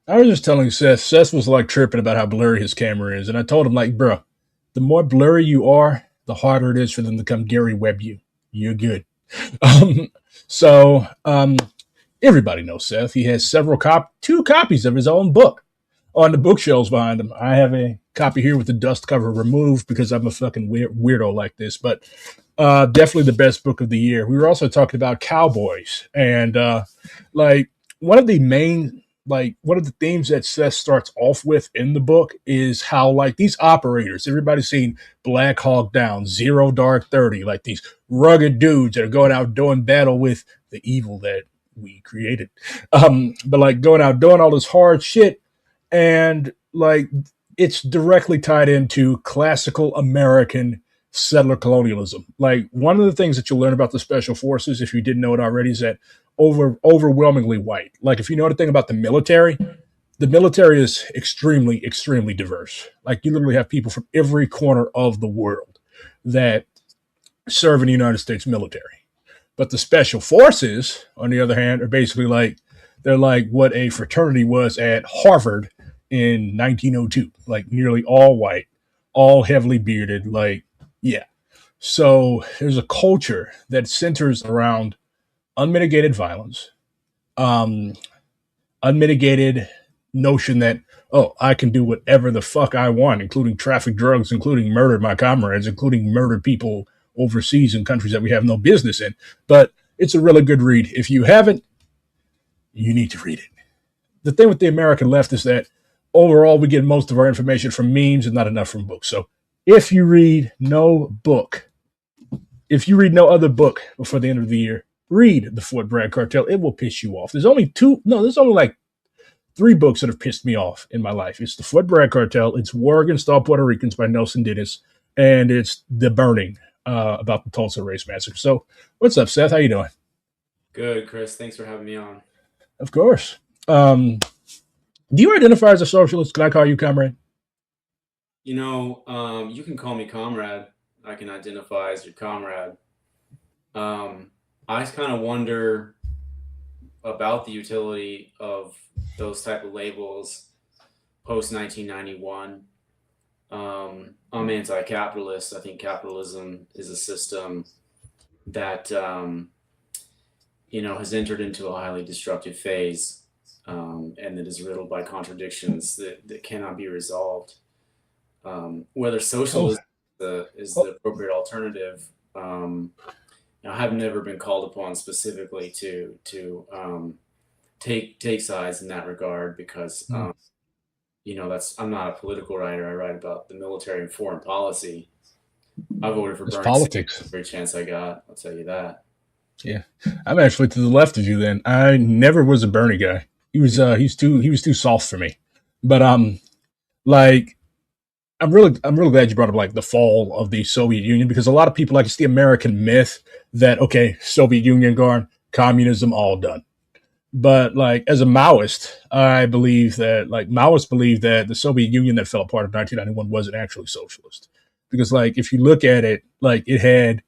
I was just telling Seth. Seth was like tripping about how blurry his camera is, and I told him like, bro, the more blurry you are, the harder it is for them to come Gary Webb you. You're good. Um, so everybody knows Seth. He has two copies of his own book on the bookshelves behind him. I have a copy here with the dust cover removed because I'm a fucking weirdo like this, but definitely the best book of the year. We were also talking about cowboys, and like one of the main one of the themes that Seth starts off with in the book is how like these operators, everybody's seen Black Hawk Down, Zero Dark 30, like these rugged dudes that are going out doing battle with the evil that we created. But like going out doing all this hard shit, and like it's directly tied into classical American settler colonialism. Like one of the things that you'll learn about the special forces, if you didn't know it already, is that overwhelmingly white. Like if you know anything about the military is extremely diverse. Like you literally have people from every corner of the world that serve in the United States military. But the special forces, on the other hand, are basically like they're like what a fraternity was at Harvard in 1902, like nearly all white, all heavily bearded, like yeah. So there's a culture that centers around unmitigated violence, um, unmitigated notion that I can do whatever the fuck I want, including traffic drugs, including murder my comrades, including murder people overseas in countries that we have no business in. But it's a really good read. If you haven't, you need to read it. The thing with the American left is that overall we get most of our information from memes and not enough from books. So if you read no book, if you read no other book before the end of the year, read the Fort Bragg Cartel. It will piss you off. There's only like three books that have pissed me off in my life. It's the Fort Bragg Cartel, it's War Against All Puerto Ricans by Nelson Dennis, and it's The Burning about the Tulsa Race Massacre. So what's up, Seth? How you doing? Good, Chris. Thanks for having me on. Of course. Do you identify as a socialist? Can I call you comrade? You can call me comrade. I can identify as your comrade. I kind of wonder about the utility of those type of labels post 1991. I'm anti-capitalist. I think capitalism is a system that has entered into a highly destructive phase, and that is riddled by contradictions that cannot be resolved. Whether Oh, socialism is oh, the appropriate alternative, I have never been called upon specifically to take sides in that regard because that's I'm not a political writer. I write about the military and foreign policy. I voted for it's Bernie Sanders politics. every chance I got. I'll tell you that. Yeah, I'm actually to the left of you. Then I never was a Bernie guy. He was too soft for me. But like I'm really glad you brought up like the fall of the Soviet Union because a lot of people like it's the American myth that okay, Soviet Union gone, communism all done. But like as a Maoist, I believe that like Maoists believe that the Soviet Union that fell apart in 1991 wasn't actually socialist because like if you look at it, like it had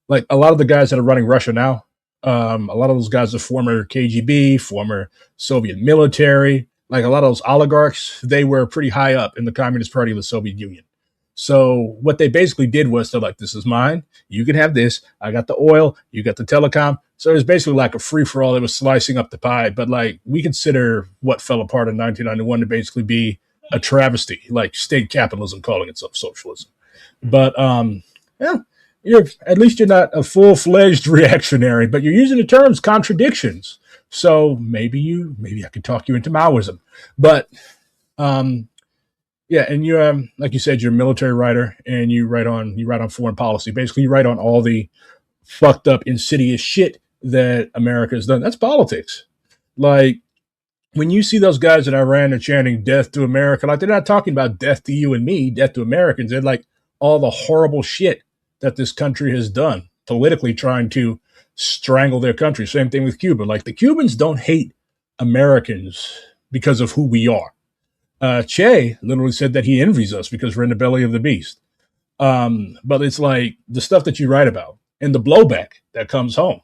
like a lot of the guys that are running Russia now, a lot of those guys are former KGB, former Soviet military. Like a lot of those oligarchs, they were pretty high up in the Communist Party of the Soviet Union. So what they basically did was they're like, this is mine. You can have this. I got the oil. You got the telecom. So it was basically like a free for all. It was slicing up the pie. But like we consider what fell apart in 1991 to basically be a travesty, like state capitalism calling itself socialism. But yeah, at least you're not a full fledged reactionary, but you're using the terms contradictions. So maybe I could talk you into Maoism. But um, yeah, and you like you said, you're a military writer, and you write on foreign policy. Basically, you write on all the fucked up, insidious shit that America has done. That's politics. Like when you see those guys in Iran are chanting "Death to America," like they're not talking about death to you and me, death to Americans. They're like all the horrible shit that this country has done politically, trying to strangle their country. Same thing with Cuba. Like the Cubans don't hate Americans because of who we are. Che literally said that he envies us because we're in the belly of the beast. But it's like the stuff that you write about and the blowback that comes home.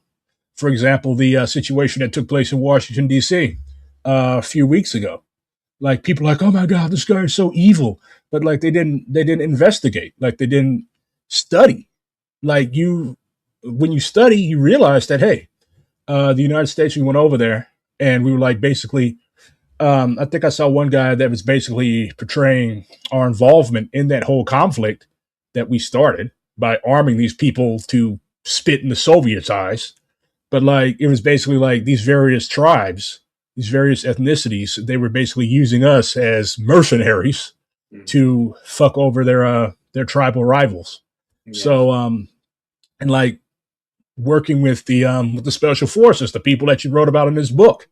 For example, the situation that took place in Washington, D.C. A few weeks ago. Like people are like, oh my god, this guy is so evil, but like they didn't investigate, like they didn't study. Like you, when you study, you realize that hey, the United States, we went over there and we were like basically. I think I saw one guy that was basically portraying our involvement in that whole conflict that we started by arming these people to spit in the Soviets' eyes. But like it was basically like these various tribes, these various ethnicities, they were basically using us as mercenaries Mhm. to fuck over their tribal rivals. Yeah. So and like working with the special forces, the people that you wrote about in this book.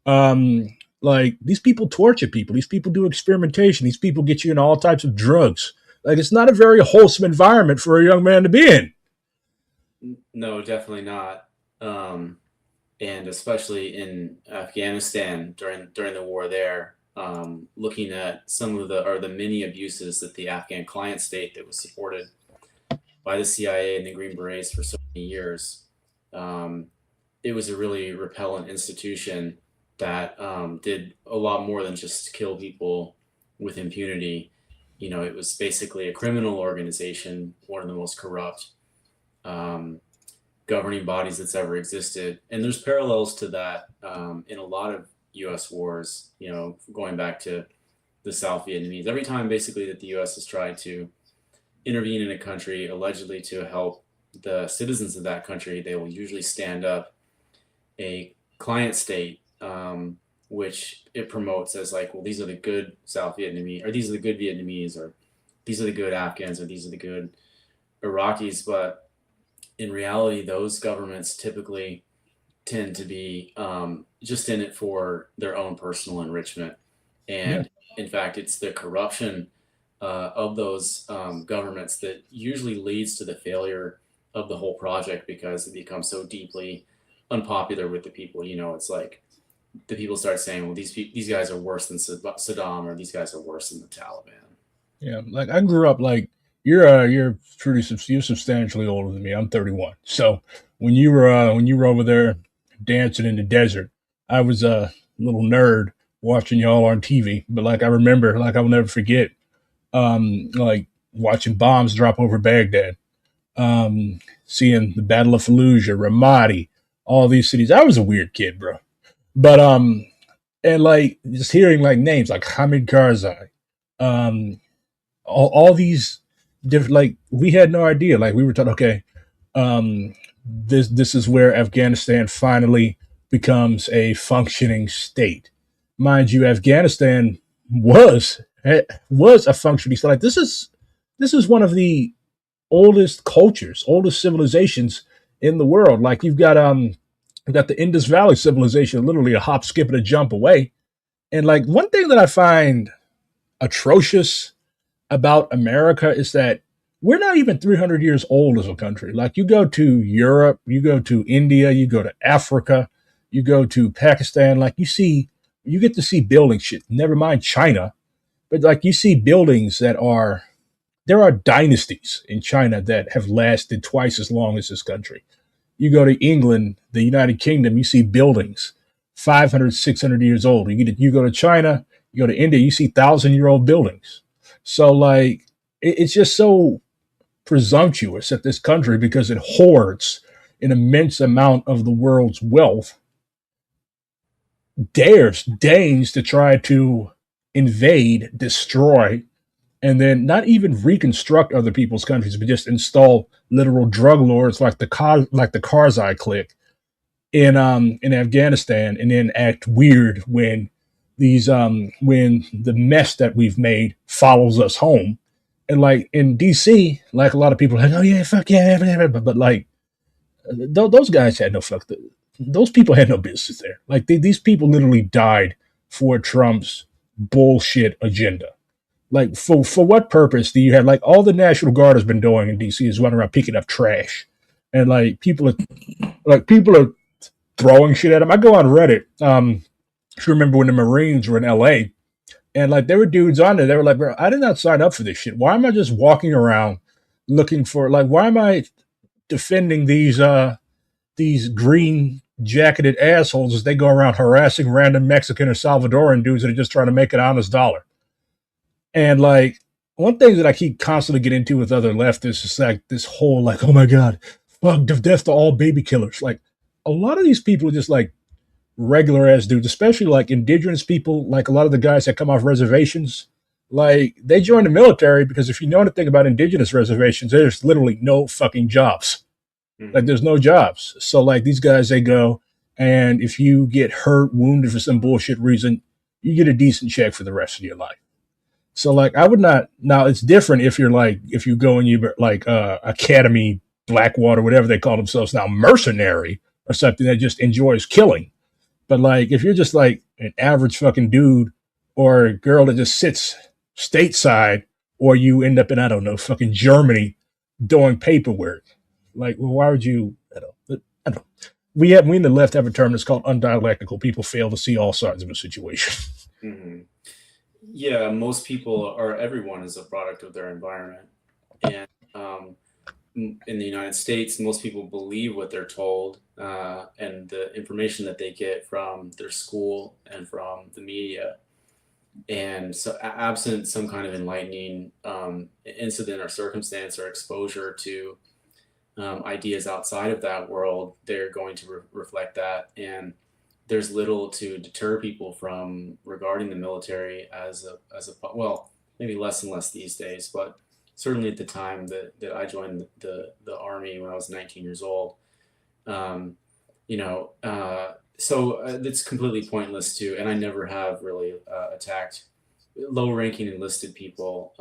Um like these people torture people, these people do experimentation, these people get you in all types of drugs. Like it's not a very wholesome environment for a young man to be in. No, definitely not. Um, and especially in Afghanistan during the war there, looking at some of the many abuses that the Afghan client state that was supported by the CIA and the Green Berets for so many years, um, it was a really repellent institution that did a lot more than just kill people with impunity. You know, it was basically a criminal organization, one of the most corrupt um, governing bodies that's ever existed. And there's parallels to that in a lot of U.S. wars. You know, going back to the South Vietnamese. Every time, basically, that the U.S. has tried to intervene in a country allegedly to help the citizens of that country, they will usually stand up a client state, which it promotes as like, well, these are the good South Vietnamese, or these are the good Vietnamese, or these are the good Afghans, or these are the good Iraqis. But in reality, those governments typically tend to be just in it for their own personal enrichment. Yeah. And in fact, it's the corruption of those governments that usually leads to the failure of the whole project because it becomes so deeply unpopular with the people. You know, it's like the people start saying, "Well, these guys are worse than Saddam, or these guys are worse than the Taliban." Yeah, like I grew up like you're you're substantially older than me. I'm 31. So when you were over there dancing in the desert, I was a little nerd watching y'all on TV. But like I remember, like I will never forget, like watching bombs drop over Baghdad, seeing the Battle of Fallujah, Ramadi, all these cities. I was a weird kid, bro. But and like just hearing like names like Hamid Karzai, um, all these different, like we had no idea, like we were taught okay, this is where Afghanistan finally becomes a functioning state. Mind you, Afghanistan was a functioning state. Like this is one of the oldest cultures, oldest civilizations in the world. Like you've got the Indus Valley civilization literally a hop skip and a jump away. And like one thing that I find atrocious about America is that we're not even 300 years old as a country. Like you go to Europe, you go to India, you go to Africa, you go to Pakistan, like you get to see building shit. Never mind China, but like you see buildings that are there are dynasties in China that have lasted twice as long as this country. You go to England, the United Kingdom, you see buildings 500, 600 years old. You go to China, you go to India, you see 1,000-year-old buildings. So, like, it's just so presumptuous at this country because it hoards an immense amount of the world's wealth, deigns to try to invade, destroy, and then not even reconstruct other people's countries, but just install literal drug lords like the Karzai clique in Afghanistan, and then act weird when the mess that we've made follows us home. And like in DC, like a lot of people are like, oh yeah, fuck yeah, but like those guys had no fuck. Those people had no business there. Like these people literally died for Trump's bullshit agenda. Like for what purpose do you have like all the National Guard has been doing in DC is running around picking up trash, and people are throwing shit at them. I go on Reddit. If you remember when the Marines were in LA, and like there were dudes on there, they were like, bro, I did not sign up for this shit. Why am I just walking around looking for like why am I defending these green jacketed assholes as they go around harassing random Mexican or Salvadoran dudes that are just trying to make an honest dollar. And like one thing that I keep constantly getting into with other leftists is like this whole like, oh my god, fuck death to all baby killers. Like a lot of these people are just like regular ass dudes, especially like indigenous people, like a lot of the guys that come off reservations. Like they join the military because if you know anything about indigenous reservations, there's literally no fucking jobs. Like Mm-hmm. there's no jobs. So like these guys, they go, and if you get hurt, wounded for some bullshit reason, you get a decent check for the rest of your life. So like I would not now it's different if you're like if you go and you like Academy Blackwater, whatever they call themselves now, mercenary or something that just enjoys killing. But like if you're just like an average fucking dude or a girl that just sits stateside, or you end up in I don't know fucking Germany doing paperwork, like well, why would you? I don't know. We in the left have a term that's called undialectical. People fail to see all sides of a situation. Mm-hmm. Yeah, most people or everyone is a product of their environment. And in the United States, most people believe what they're told and the information that they get from their school and from the media. And so, absent some kind of enlightening incident or circumstance or exposure to ideas outside of that world, they're going to reflect that. And there's little to deter people from regarding the military well, maybe less and less these days, but certainly at the time that I joined the army when I was 19 years old, um, so it's completely pointless to, and I never have really attacked low-ranking enlisted people.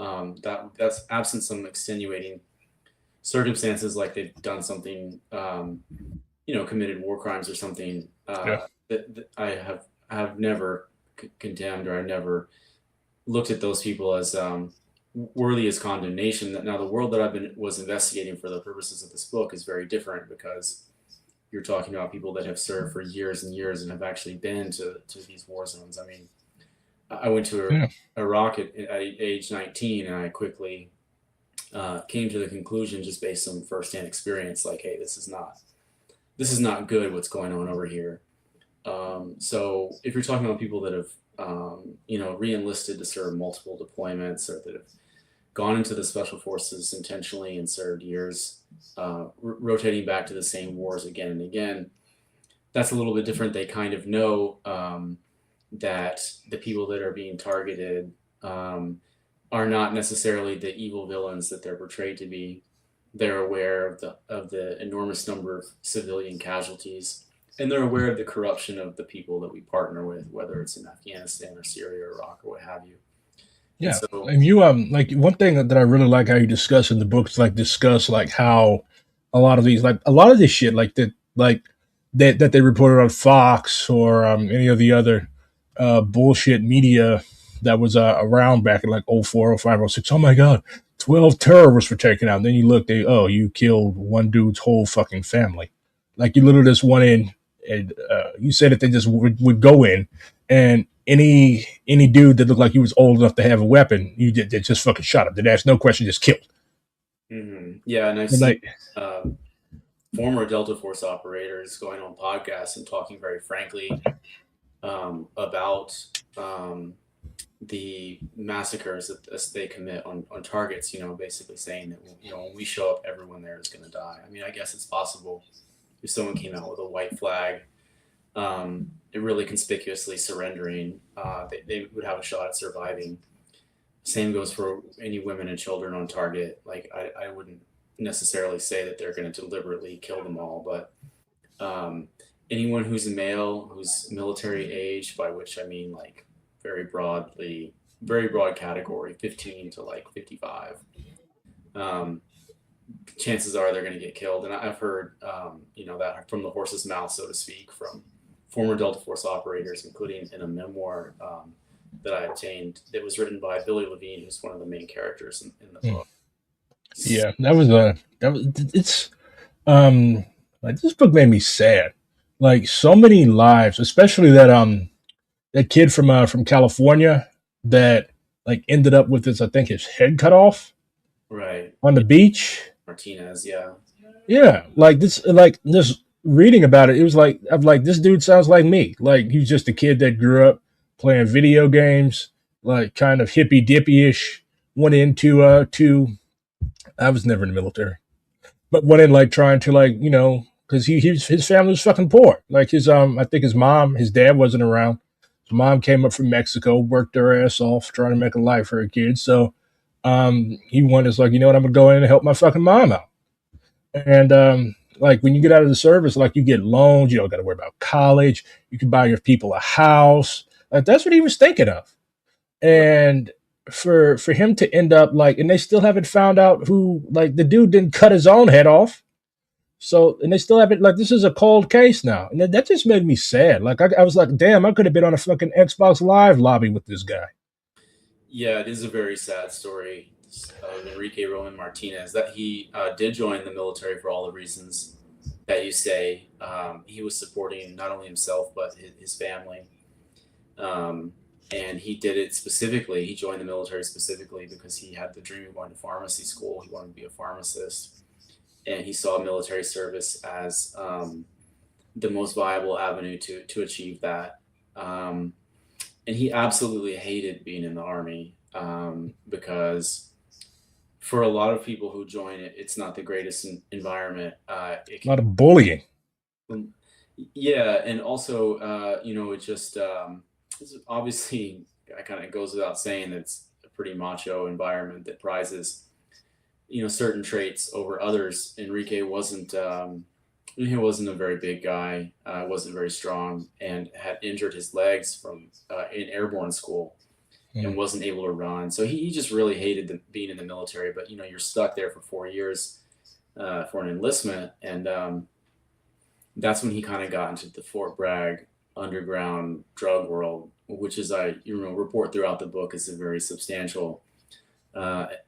That's absent some extenuating circumstances, like they've done something, committed war crimes or something. Yeah, That I have never condemned, or I never looked at those people as worthy as condemnation. Now, the world that was investigating for the purposes of this book is very different, because you're talking about people that have served for years and years and have actually been to these war zones. I mean, I went to yeah, Iraq at age 19, and I quickly came to the conclusion, just based on firsthand experience, like, hey, this is not good what's going on over here. So if you're talking about people that have re-enlisted to serve multiple deployments, or that have gone into the special forces intentionally and served years, rotating back to the same wars again and again, that's a little bit different. They kind of know that the people that are being targeted are not necessarily the evil villains that they're portrayed to be. They're aware of the enormous number of civilian casualties, and they're aware of the corruption of the people that we partner with, whether it's in Afghanistan or Syria or Iraq or what have you. And yeah. so, And you like one thing that I really like how you discuss in the books, like discuss like how a lot of this shit that they reported on Fox or any of the other bullshit media that was around back in like '04, '05, '06. Oh my god, 12 terrorists were taken out. And then you look, you killed one dude's whole fucking family. Like you literally just went in and you said that they just would go in, and any dude that looked like he was old enough to have a weapon, they just fucking shot him. They asked no question, just killed. yeah, and I've And seen like, um, former Delta Force operators going on podcasts and talking very frankly about the massacres that they commit on targets, basically saying that, when we show up, everyone there is going to die. I mean, I guess it's possible if someone came out with a white flag, really conspicuously surrendering, they would have a shot at surviving. Same goes for any women and children on target. Like, I wouldn't necessarily say that they're going to deliberately kill them all, but um, anyone who's a male, who's military age, by which I mean like very broadly, very broad category, 15 to like 55, um, chances are they're going to get killed. And I've heard, that from the horse's mouth, so to speak, from former Delta Force operators, including in a memoir that I obtained that was written by Billy Levine, who's one of the main characters in the book. yeah, that was it's like this book made me sad. Like so many lives, especially that kid from California that like ended up with his I think his head cut off Right. on the Yeah. beach. Martinez. Yeah. Yeah, like this reading about it, it was like I'm like, this dude sounds like me. Like he was just a kid that grew up playing video games, like kind of hippy dippy ish. Went into to I was never in the military, but went in like trying to like because his family was fucking poor. Like his I think his dad wasn't around. His mom came up from Mexico, worked her ass off trying to make a life for her kids. So he wanted is like, you know what, I'm gonna go in and help my fucking mom out. And like when you get out of the service, like you get loans, you don't got to worry about college. You can buy your people a house. Like that's what he was thinking of. Right. And for him to end up like, and they still haven't found out who, like the dude didn't cut his own head off. So, and they still haven't, like, this is a cold case now. And that just made me sad. Like, I was like, damn, I could have been on a fucking Xbox Live lobby with this guy. Yeah, it is a very sad story of Enrique Roman Martinez that he did join the military for all the reasons that you say. He was supporting not only himself but his family, um, and he did it specifically. He joined the military specifically because he had the dream of going to pharmacy school. He wanted to be a pharmacist, and he saw military service as the most viable avenue to achieve that. Um, and he absolutely hated being in the army because for a lot of people who join it, it's not the greatest environment. It A lot can, of bullying. yeah, and also, it just it's obviously I kind of goes without saying that it's a pretty macho environment that prizes certain traits over others. Enrique wasn't. He wasn't a very big guy, wasn't very strong, and had injured his legs from in airborne school and Mm. wasn't able to run. So he just really hated being in the military. But you're stuck there for 4 years for an enlistment, and that's when he kind of got into the Fort Bragg underground drug world, which is report throughout the book is a very substantial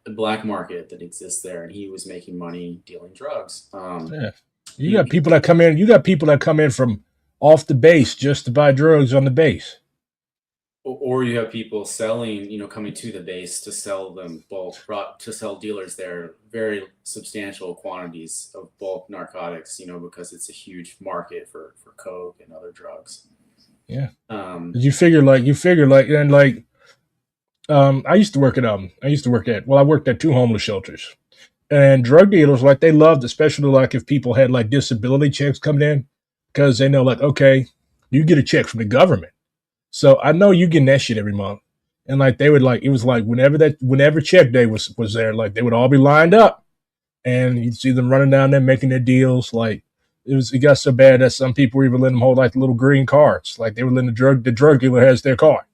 black market that exists there, and he was making money dealing drugs. Yeah. You got He people that come in, you got people that come in from off the base just to buy drugs on the base. or you have people selling, coming to the base to sell them bulk, to sell dealers there very substantial quantities of bulk narcotics, because it's a huge market for coke and other drugs. Yeah. Um, You figure like and like I worked at two homeless shelters. And drug dealers, like they loved, especially like if people had like disability checks coming in, because they know like, okay, you get a check from the government. So I know you getting that shit every month. And like they would like it was like whenever check day was there, like they would all be lined up and you'd see them running down there making their deals. Like it got so bad that some people were even letting them hold like the little green cards. Like they were letting the drug dealer has their card.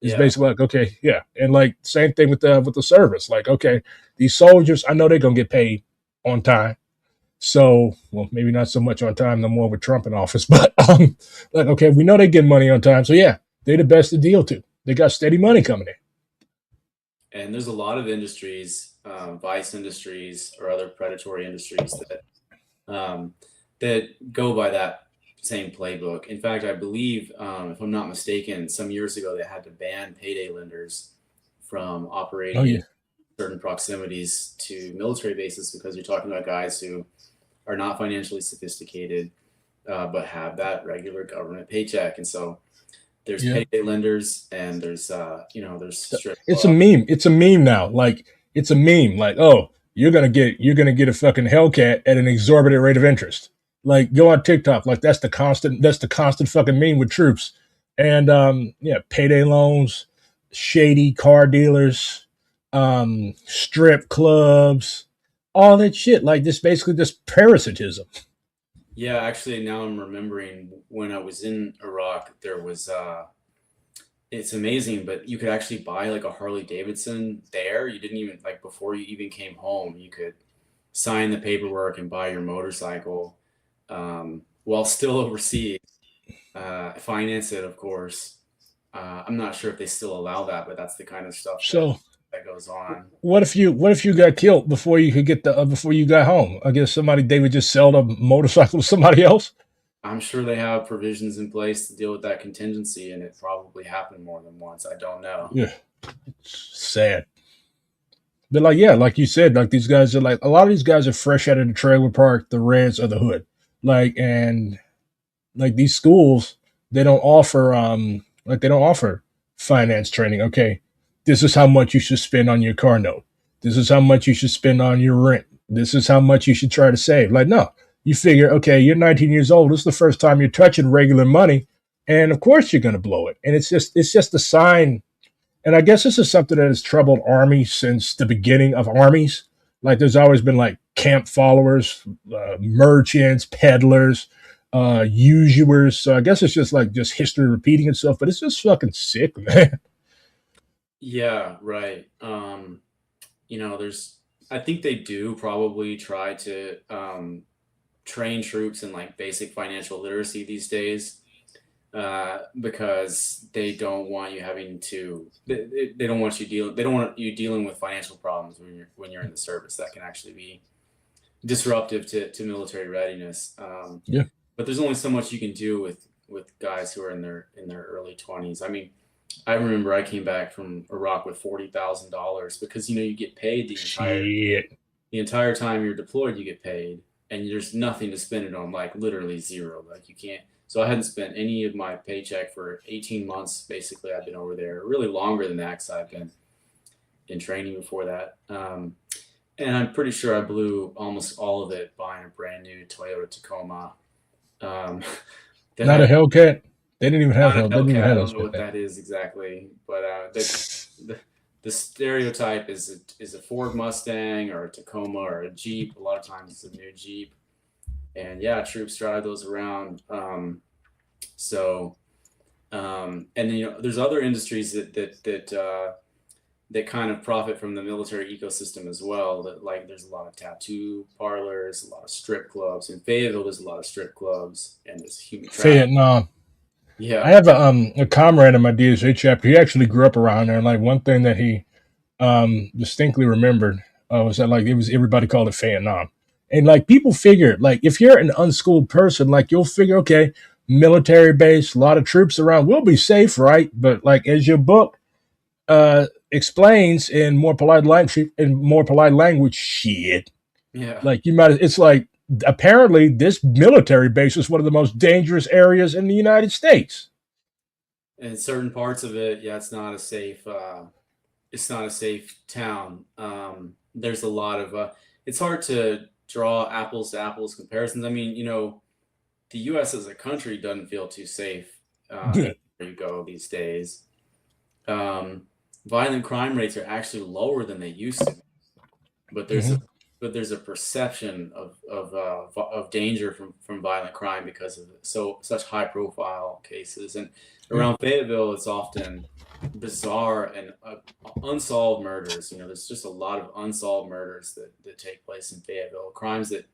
It's yeah, basically like, okay, yeah. And like same thing with the service. Like, okay, these soldiers, I know they're gonna get paid on time. So, well, maybe not so much on time no more with Trump in office, but like, okay, we know they get money on time. So yeah, they're the best to deal to. They got steady money coming in. and there's a lot of industries, vice industries or other predatory industries um, that go by that same playbook. In fact, I believe, if I'm not mistaken, some years ago they had to ban payday lenders from Oh operating in yeah. certain proximities to military bases because you're talking about guys who are not financially sophisticated, but have that regular government paycheck. And so there's Yeah. payday lenders and there's strip It's a club. meme. It's a meme now. Like it's a meme. Like, oh, you're gonna get a fucking Hellcat at an exorbitant rate of interest. Like go on TikTok. Like that's the constant fucking meme with troops. And yeah, payday loans, shady car dealers, strip clubs, all that shit. Like this basically just parasitism. Yeah, actually, now I'm remembering when I was in Iraq, there was it's amazing, but you could actually buy like a Harley Davidson there. You didn't even like before you even came home, you could sign the paperwork and buy your motorcycle while still overseas. Finance it, of course. I'm not sure if they still allow that, but that's the kind of stuff So that goes on. what if you got killed before you could get before you got home? I guess somebody they would just sell the motorcycle to somebody else. I'm sure they have provisions in place to deal with that contingency, and it probably happened more than once. I don't know. Yeah, sad. But like, yeah, like you said, like these guys are like a lot of these guys are fresh out of the trailer park, the Reds, or the hood. And like these schools, they don't offer they don't offer finance training. Okay, this is how much you should spend on your car note. This is how much you should spend on your rent. This is how much you should try to save. Like, no, you figure, okay, you're 19 years old. This is the first time you're touching regular money, and of course you're going to blow it. And it's just a sign. And I guess this is something that has troubled armies since the beginning of armies. Like, there's always been like camp followers, merchants, peddlers, usurers. So I guess it's just history repeating itself. But it's just fucking sick, man. Yeah, right. There's I think they do probably try to train troops in like basic financial literacy these days, because they don't want you having to they don't want you dealing with financial problems when you're in the service. That can actually be disruptive to military readiness. Yeah. But there's only so much you can do with guys who are in their early 20s. I mean, I remember I came back from Iraq with $40,000 because you get paid Shit. the entire time you're deployed. You get paid, and there's nothing to spend it on, like literally zero. Like you can't. So I hadn't spent any of my paycheck for 18 months. Basically, I've been over there really longer than that because I've been in training before that. And I'm pretty sure I blew almost all of it buying a brand new Toyota Tacoma. Um, that Not a had Hellcat. They didn't even have Not a hell. They didn't even Hellcat. I have don't those know back what then. that is exactly, but the stereotype is a Ford Mustang or a Tacoma or a Jeep. A lot of times it's a new Jeep, and yeah, troops drive those around. So and then there's other industries that kind of profit from the military ecosystem as well. That like there's a lot of tattoo parlors, a lot of strip clubs. In Fayetteville, there's a lot of strip clubs, and there's human trafficking. Vietnam. I Yeah, have a comrade in my DSA chapter. He actually grew up around there. And like one thing that he distinctly remembered was that like it was everybody called it Vietnam, and like people figure like if you're an unschooled person, like you'll figure okay, military base, a lot of troops around, we'll be safe, right? But like as your book explains in more polite language, shit, yeah. like you might. It's like apparently this military base is one of the most dangerous areas in the United States. In certain parts of it, yeah, it's not a safe. It's not a safe town. There's a lot of. It's hard to draw apples to apples comparisons. I mean, the U.S. as a country doesn't feel too safe anywhere you go these days. Um, Violent crime rates are actually lower than they used to be, but there's a Mhm. perception of danger from violent crime because of such high profile cases. And Yeah. around Fayetteville, it's often bizarre and unsolved murders. There's just a lot of unsolved murders that take place in Fayetteville, crimes that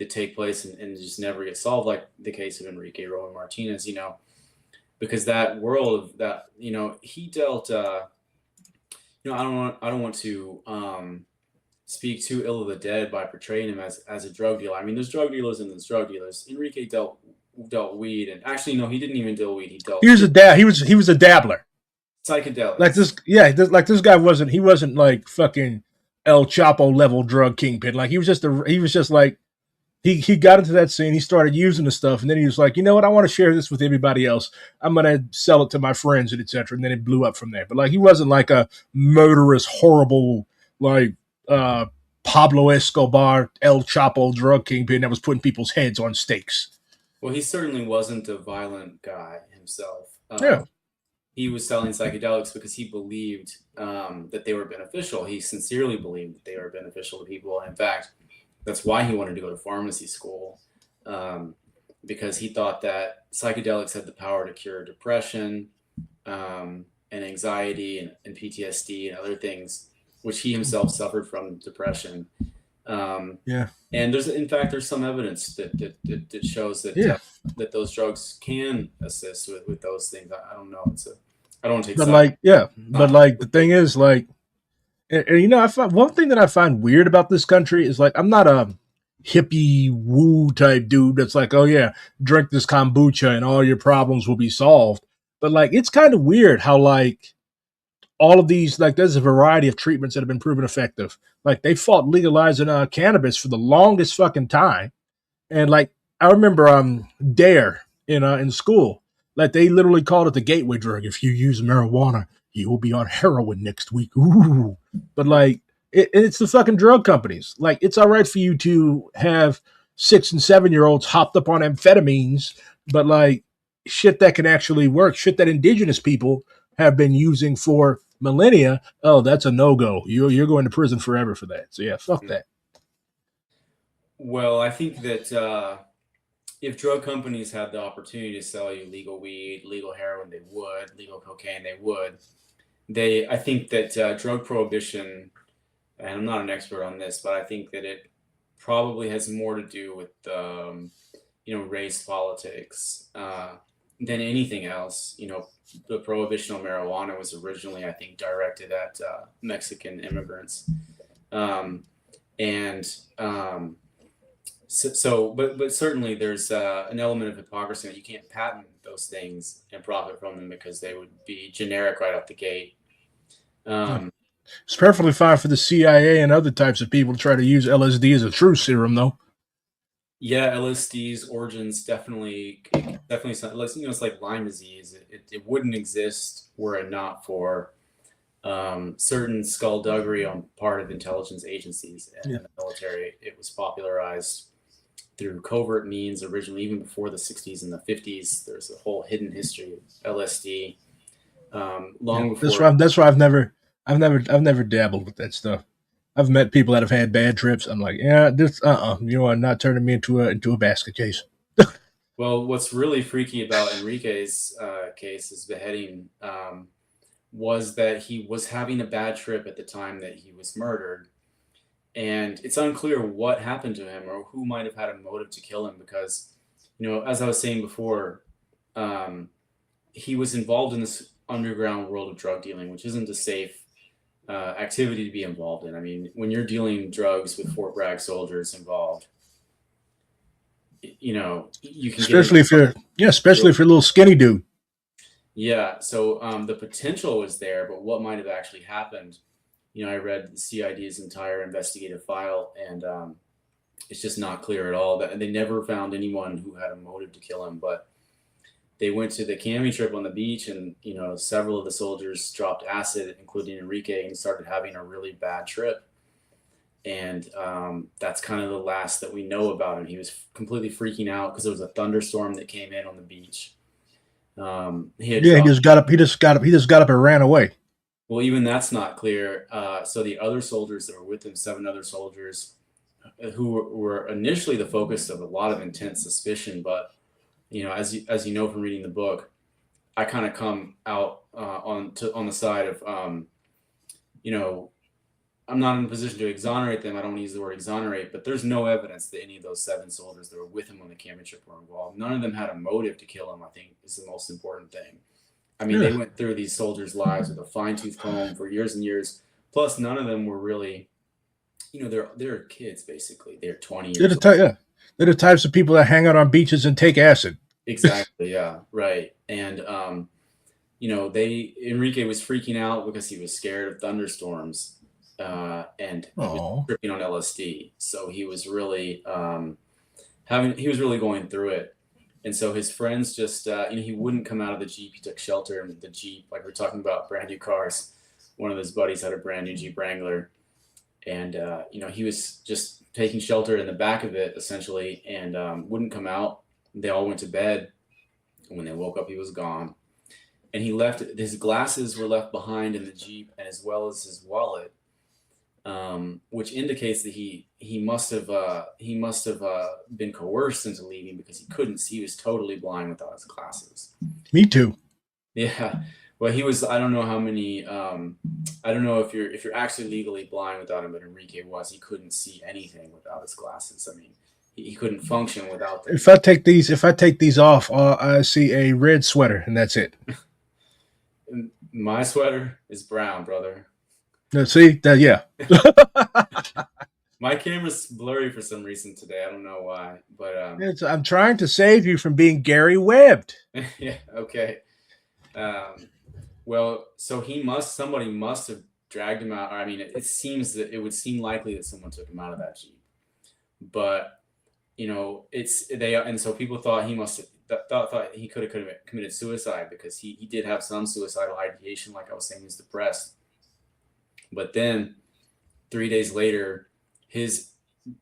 take place and just never get solved, like the case of Enrique Roman Martinez. Because that world of that, he dealt. I don't want to speak too ill of the dead by portraying him as a drug dealer. I mean, there's drug dealers and there's drug dealers. Enrique dealt weed, and actually, no, he didn't even deal weed. He He dealt was a he was a dabbler. Like psychedelics. this, yeah. Like this guy wasn't. He wasn't like fucking El Chapo level drug kingpin. Like he was just like he got into that scene. He started using the stuff, and then he was like, you know what? I want to share this with everybody else. I'm gonna sell it to my friends and etc. And then it blew up from there. But like he wasn't like a murderous, horrible like uh Pablo Escobar, El Chapo drug kingpin that was putting people's heads on stakes. Well, he certainly wasn't a violent guy himself. Yeah, He was selling psychedelics because he believed that they were beneficial. He sincerely believed that they were beneficial to people. In fact, that's why he wanted to go to pharmacy school, um, because he thought that psychedelics had the power to cure depression, and anxiety and PTSD and other things, which he himself suffered from depression. Um, yeah, and there's some evidence that shows yeah. that those drugs can assist with those things. I don't know. I don't take But side. like, yeah, but Not like the thing is, like, I find one thing that I find weird about this country is like I'm not a hippie woo type dude that's like, oh yeah, drink this kombucha and all your problems will be solved. But like, it's kind of weird how like all of these like there's a variety of treatments that have been proven effective. Like they fought legalizing cannabis for the longest fucking time, and like I remember Dare in school. Like they literally called it the gateway drug. If you use marijuana, you will be on heroin next week. Ooh. But like it's the fucking drug companies. Like it's all right for you to have 6 and 7 year olds hopped up on amphetamines, but like shit that can actually work, shit that indigenous people have been using for millennia. Oh, that's a no go. You're going to prison forever for that. So yeah, fuck that. Well, I think that if drug companies had the opportunity to sell you legal weed, legal heroin, they would. Legal cocaine, they would. I think that drug prohibition, and I'm not an expert on this, but I think that it probably has more to do with race politics than anything else. The prohibition on marijuana was originally, I think, directed at Mexican immigrants, um, and but certainly there's an element of hypocrisy that you can't patent those things and profit from them because they would be generic right out the gate. Yeah. Um, It's perfectly fine for the CIA and other types of people to try to use LSD as a truth serum, though. yeah, LSD's origins definitely it's like Lyme disease. It wouldn't exist were it not for certain skullduggery on part of intelligence agencies Yeah. and the military. It was popularized through covert means originally, even before the 60s and the 50s. There's a whole hidden history of LSD. Yeah. Long That's before, why. I've never dabbled with that stuff. I've met people that have had bad trips. I'm like, yeah, this, you are not turning me into a basket case. well, what's really freaky about Enrique's case, his beheading, was that he was having a bad trip at the time that he was murdered. And it's unclear what happened to him or who might have had a motive to kill him because, as I was saying before, um, he was involved in this underground world of drug dealing, which isn't a safe activity to be involved in. I mean, when you're dealing drugs with Fort Bragg soldiers involved, you can get into Especially if you're, yeah, especially real. if you're a little skinny dude. Yeah. So the potential was there, but what might have actually happened? I read the CID's entire investigative file, and it's just not clear at all. That they never found anyone who had a motive to kill him, but they went to the camping trip on the beach, and several of the soldiers dropped acid, including Enrique, and started having a really bad trip. And that's kind of the last that we know about him. He was completely freaking out because there was a thunderstorm that came in on the beach. He had Yeah, he dropped. just got up. He just got up. He just got up and ran away. Well, even that's not clear. So the other soldiers that were with him, 7 other soldiers, who were initially the focus of a lot of intense suspicion, but as you know from reading the book, I kind of come out on the side of you know I'm not in a position to exonerate them. I don't use the word exonerate, but there's no evidence that any of those 7 soldiers that were with him on the camping trip were involved. None of them had a motive to kill him. I think is the most important thing. I mean, they Yeah, went through these soldiers' lives with a fine tooth comb for years and years. Plus, none of them were really, they're kids basically. They're 20 they're years the old. yeah, they're the types of people that hang out on beaches and take acid. Exactly. Yeah. Right. And they Enrique was freaking out because he was scared of thunderstorms, and he was Oh, tripping on LSD. So he was really going through it. And so his friends just, he wouldn't come out of the Jeep. He took shelter in the Jeep. Like we're talking about brand new cars. One of his buddies had a brand new Jeep Wrangler, and he was just taking shelter in the back of it essentially, and wouldn't come out. They all went to bed. And when they woke up, he was gone. And he left. His glasses were left behind in the Jeep, and as well as his wallet, which indicates that he must have been coerced into leaving because he couldn't see. He was totally blind without his glasses. me too. Yeah. Well, he was. I don't know how many. I don't know if you're actually legally blind without him, but Enrique was. He couldn't see anything without his glasses. I mean, he couldn't function without them. If I take these off, I see a red sweater, and that's it. And my sweater is brown, brother. See that? Yeah, My camera's blurry for some reason today. I don't know why, but I'm trying to save you from being Gary Webbed. yeah, okay. Um, well, so somebody must have dragged him out. Or, I mean, it seems that it would seem likely that someone took him out of that Jeep. But, it's they and so people thought he must have thought he could have committed suicide because he did have some suicidal ideation, like I was saying, he's depressed. But then 3 days later, his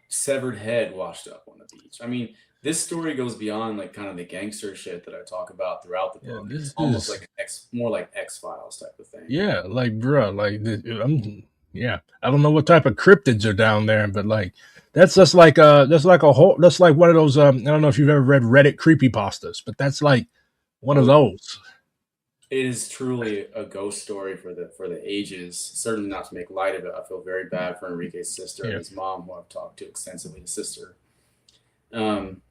severed head washed up on the beach. I mean, this story goes beyond like kind of the gangster shit that I talk about throughout the Yeah, book. this It's almost is like more like X-Files type of thing. yeah, like bruh, like I'm yeah. I don't know what type of cryptids are down there, but like that's like one of those I don't know if you've ever read Reddit creepypastas, but that's like one of Oh, those. it is truly a ghost story for the ages. Certainly not to make light of it. I feel very bad for Enrique's sister and Yeah. his mom, who I've talked to extensively. The sister, um,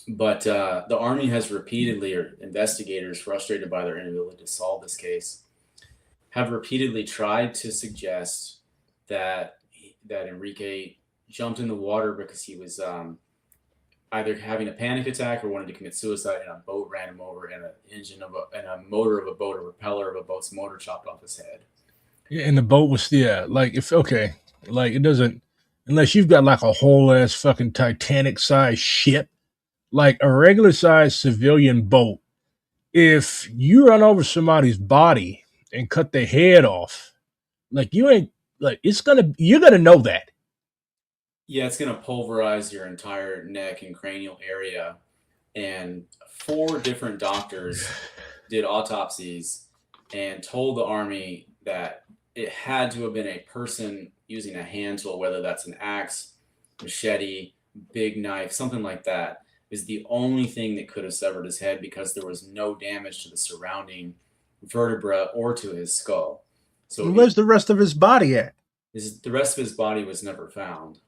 but the army has repeatedly, or investigators frustrated by their inability to solve this case, have repeatedly tried to suggest that Enrique jumped in the water because he was either having a panic attack or wanted to commit suicide, and a boat ran him over, and a motor of a boat, a propeller of a boat's motor chopped off his head. Yeah, and the boat was like if okay, like it doesn't unless you've got like a whole ass fucking Titanic sized ship, like a regular sized civilian boat. If you run over somebody's body and cut their head off, like you ain't like you're gonna know that. Yeah, it's going to pulverize your entire neck and cranial area. And four different doctors did autopsies and told the army that it had to have been a person using a hand tool, whether that's an axe, machete, big knife, something like that, is the only thing that could have severed his head, because there was no damage to the surrounding vertebra or to his skull. So Where's the rest of his body at? the rest of his body was never found.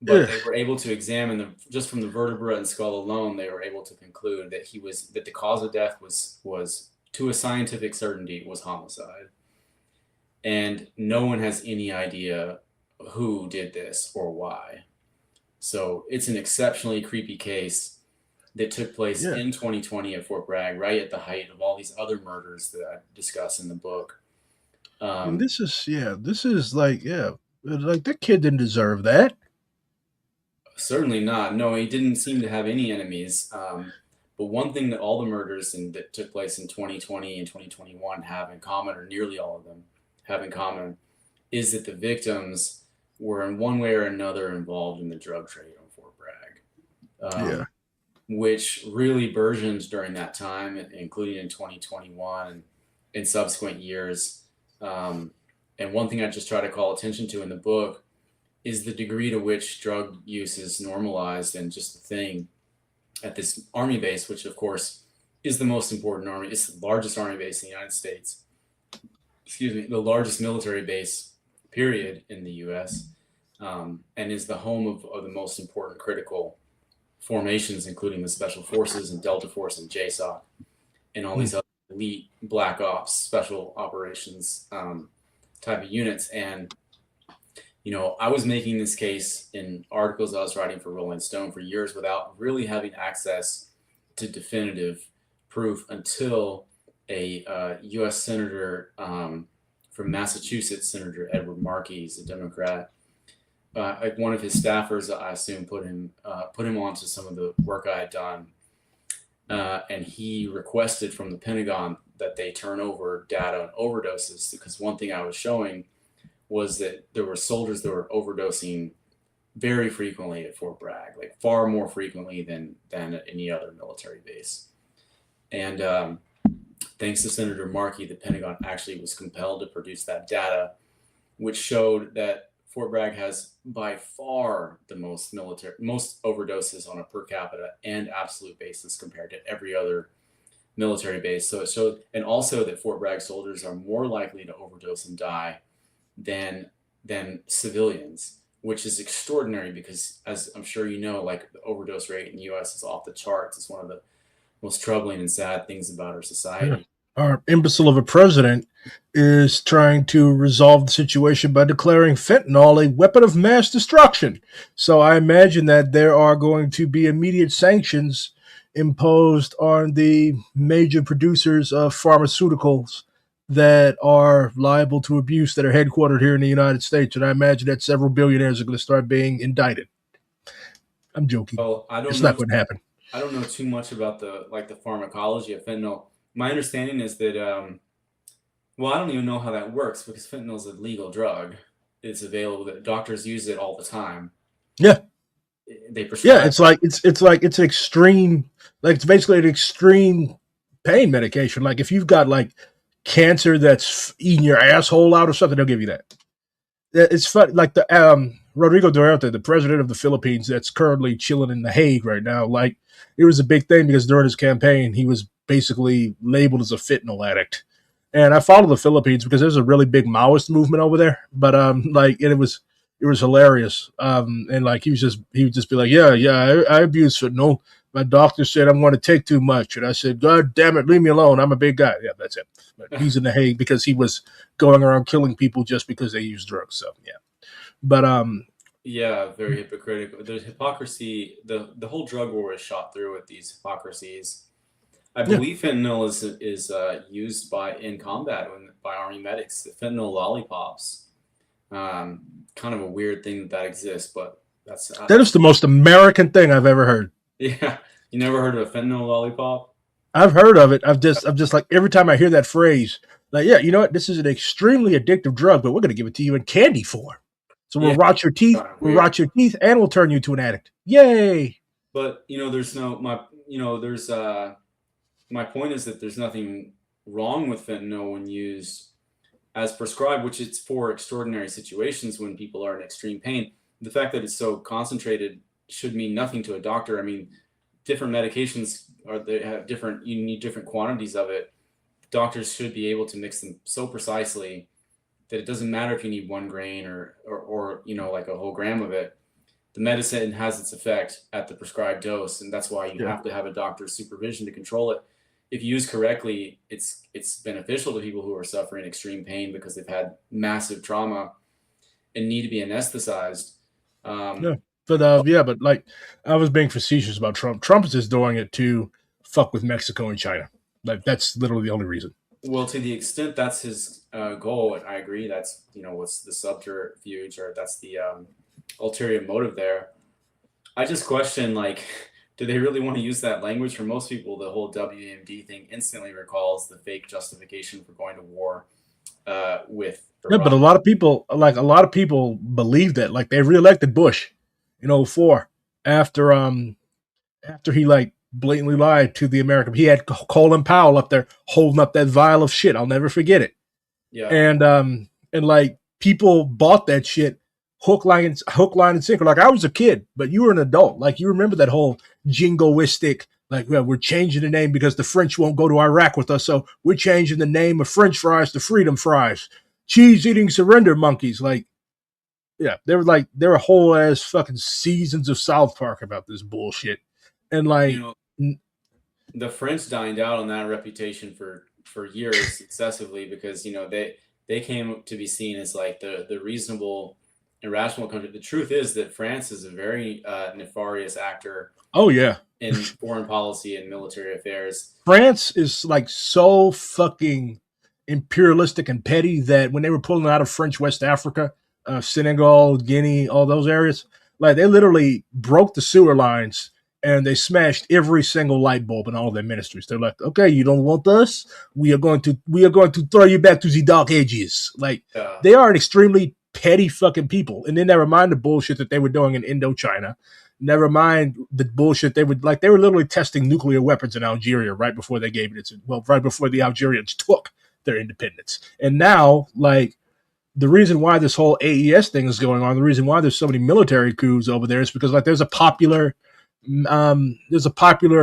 But Ugh. they were able to examine them just from the vertebra and skull alone. They were able to conclude that the cause of death was to a scientific certainty was homicide, and no one has any idea who did this or why. So it's an exceptionally creepy case that took place Yeah. in 2020 at Fort Bragg, right at the height of all these other murders that I discuss in the book. And Um, this is like that kid didn't deserve that. Certainly not. No, he didn't seem to have any enemies. But one thing that all the murders that took place in 2020 and 2021 have in common, or nearly all of them have in common, is that the victims were in one way or another involved in the drug trade on Fort Bragg, Yeah. which really burgeoned during that time, including in 2021 and in subsequent years. And one thing I just try to call attention to in the book is the degree to which drug use is normalized and just a thing at this army base, which of course is the most important army. It's the largest army base in the United States. Excuse me, the largest military base, period, in the U.S., and is the home of the most important critical formations, including the Special Forces and Delta Force and JSOC and all these other elite Black Ops special operations type of units. And I was making this case in articles I was writing for Rolling Stone for years without really having access to definitive proof until a U.S. senator from Massachusetts, Senator Edward Markey, he's a Democrat. Like one of his staffers, I assume, put him onto some of the work I had done, and he requested from the Pentagon that they turn over data on overdoses, because one thing I was showing was that there were soldiers that were overdosing very frequently at Fort Bragg, like far more frequently than at any other military base. And thanks to Senator Markey, the Pentagon actually was compelled to produce that data, which showed that Fort Bragg has by far the most overdoses on a per capita and absolute basis compared to every other military base. So it showed, and also that Fort Bragg soldiers are more likely to overdose and die than civilians, which is extraordinary because, as I'm sure you know, like the overdose rate in the U.S. is off the charts. It's one of the most troubling and sad things about our Yeah. society. Our imbecile of a president is trying to resolve the situation by declaring fentanyl a weapon of mass destruction. So I imagine that there are going to be immediate sanctions imposed on the major producers of pharmaceuticals that are liable to abuse that are headquartered here in the United States. And I imagine that several billionaires are going to start being indicted. I'm joking. Well, It's not going to happen. I don't know too much about the pharmacology of fentanyl. My understanding is that well, I don't even know how that works because fentanyl is a legal drug. It's available. That doctors use it all the time. Yeah, They yeah. prescribe. It's an extreme, like it's basically an extreme pain medication. Like if you've got like cancer that's eating your asshole out or something, they'll give you that. It's fun. Like the Rodrigo Duterte, the president of the Philippines, that's currently chilling in the Hague right now. Like it was a big thing because during his campaign, he was basically labeled as a fentanyl addict. And I follow the Philippines because there's a really big Maoist movement over there. But like, and it was hilarious. And like he would just be like, yeah, I abuse fentanyl. My doctor said I'm going to take too much, and I said, God damn it, leave me alone. I'm a big guy. Yeah, that's it. But he's in the Hague because he was going around killing people just because they use drugs. So yeah, but Yeah, very hypocritical. The hypocrisy, the whole drug war is shot through with these hypocrisies. I yeah, believe fentanyl is used by in combat by army medics. The fentanyl lollipops, kind of a weird thing that exists, but that's that is the most American thing I've ever heard. yeah. You never heard of a fentanyl lollipop? I've heard of it. I'm just like every time I hear that phrase, like, yeah, you know what? This is an extremely addictive drug, but we're going to give it to you in candy form. So we'll Yeah, rot your teeth, kind of weird. and we'll turn you to an addict. Yay! But there's no my there's my point is that there's nothing wrong with fentanyl when used as prescribed, which it's for extraordinary situations when people are in extreme pain. The fact that it's so concentrated should mean nothing to a doctor. I mean, different medications they have different. You need different quantities of it. Doctors should be able to mix them so precisely that it doesn't matter if you need 1 grain or like a whole gram of it. The medicine has its effect at the prescribed dose, and that's why you Yeah. have to have a doctor's supervision to control it. If used correctly, it's beneficial to people who are suffering extreme pain because they've had massive trauma and need to be anesthetized. Yeah. Um, But yeah, but like I was being facetious about Trump. Trump is just doing it to fuck with Mexico and China. Like that's literally the only reason. well, to the extent that's his goal, and I agree that's what's the subterfuge or that's the ulterior motive there. I just question like, do they really want to use that language? For most people, the whole WMD thing instantly recalls the fake justification for going to war with Yeah, but Iraq. a lot of people believe that. Like they reelected Bush in '04 after after he like blatantly lied to the American. He had Colin Powell up there holding up that vial of shit. I'll never forget it. Yeah, And like people bought that shit hook, line, and sinker. Like I was a kid, but you were an adult. Like you remember that whole jingoistic. Like well, we're changing the name because the French won't go to Iraq with us, so we're changing the name of French fries to freedom fries. Cheese eating surrender monkeys. Like yeah, there were whole ass fucking seasons of South Park about this bullshit, and you like know, the French dined out on that reputation for years successively because they came to be seen as like the reasonable, irrational country. The truth is that France is a very nefarious actor oh yeah, in foreign policy and military affairs. France is like so fucking imperialistic and petty that when they were pulling out of French West Africa, Senegal, Guinea, all those areas, like they literally broke the sewer lines and they smashed every single light bulb in all their ministries. They're like, okay, you don't want us? We are going to throw you back to the dark ages. Like Uh, they are an extremely petty fucking people. And then never mind the bullshit that they were doing in Indochina. Never mind the bullshit they were literally testing nuclear weapons in Algeria right before they gave it right before the Algerians took their independence. And now, like the reason why this whole AES thing is going on, the reason why there's so many military coups over there is because like there's a popular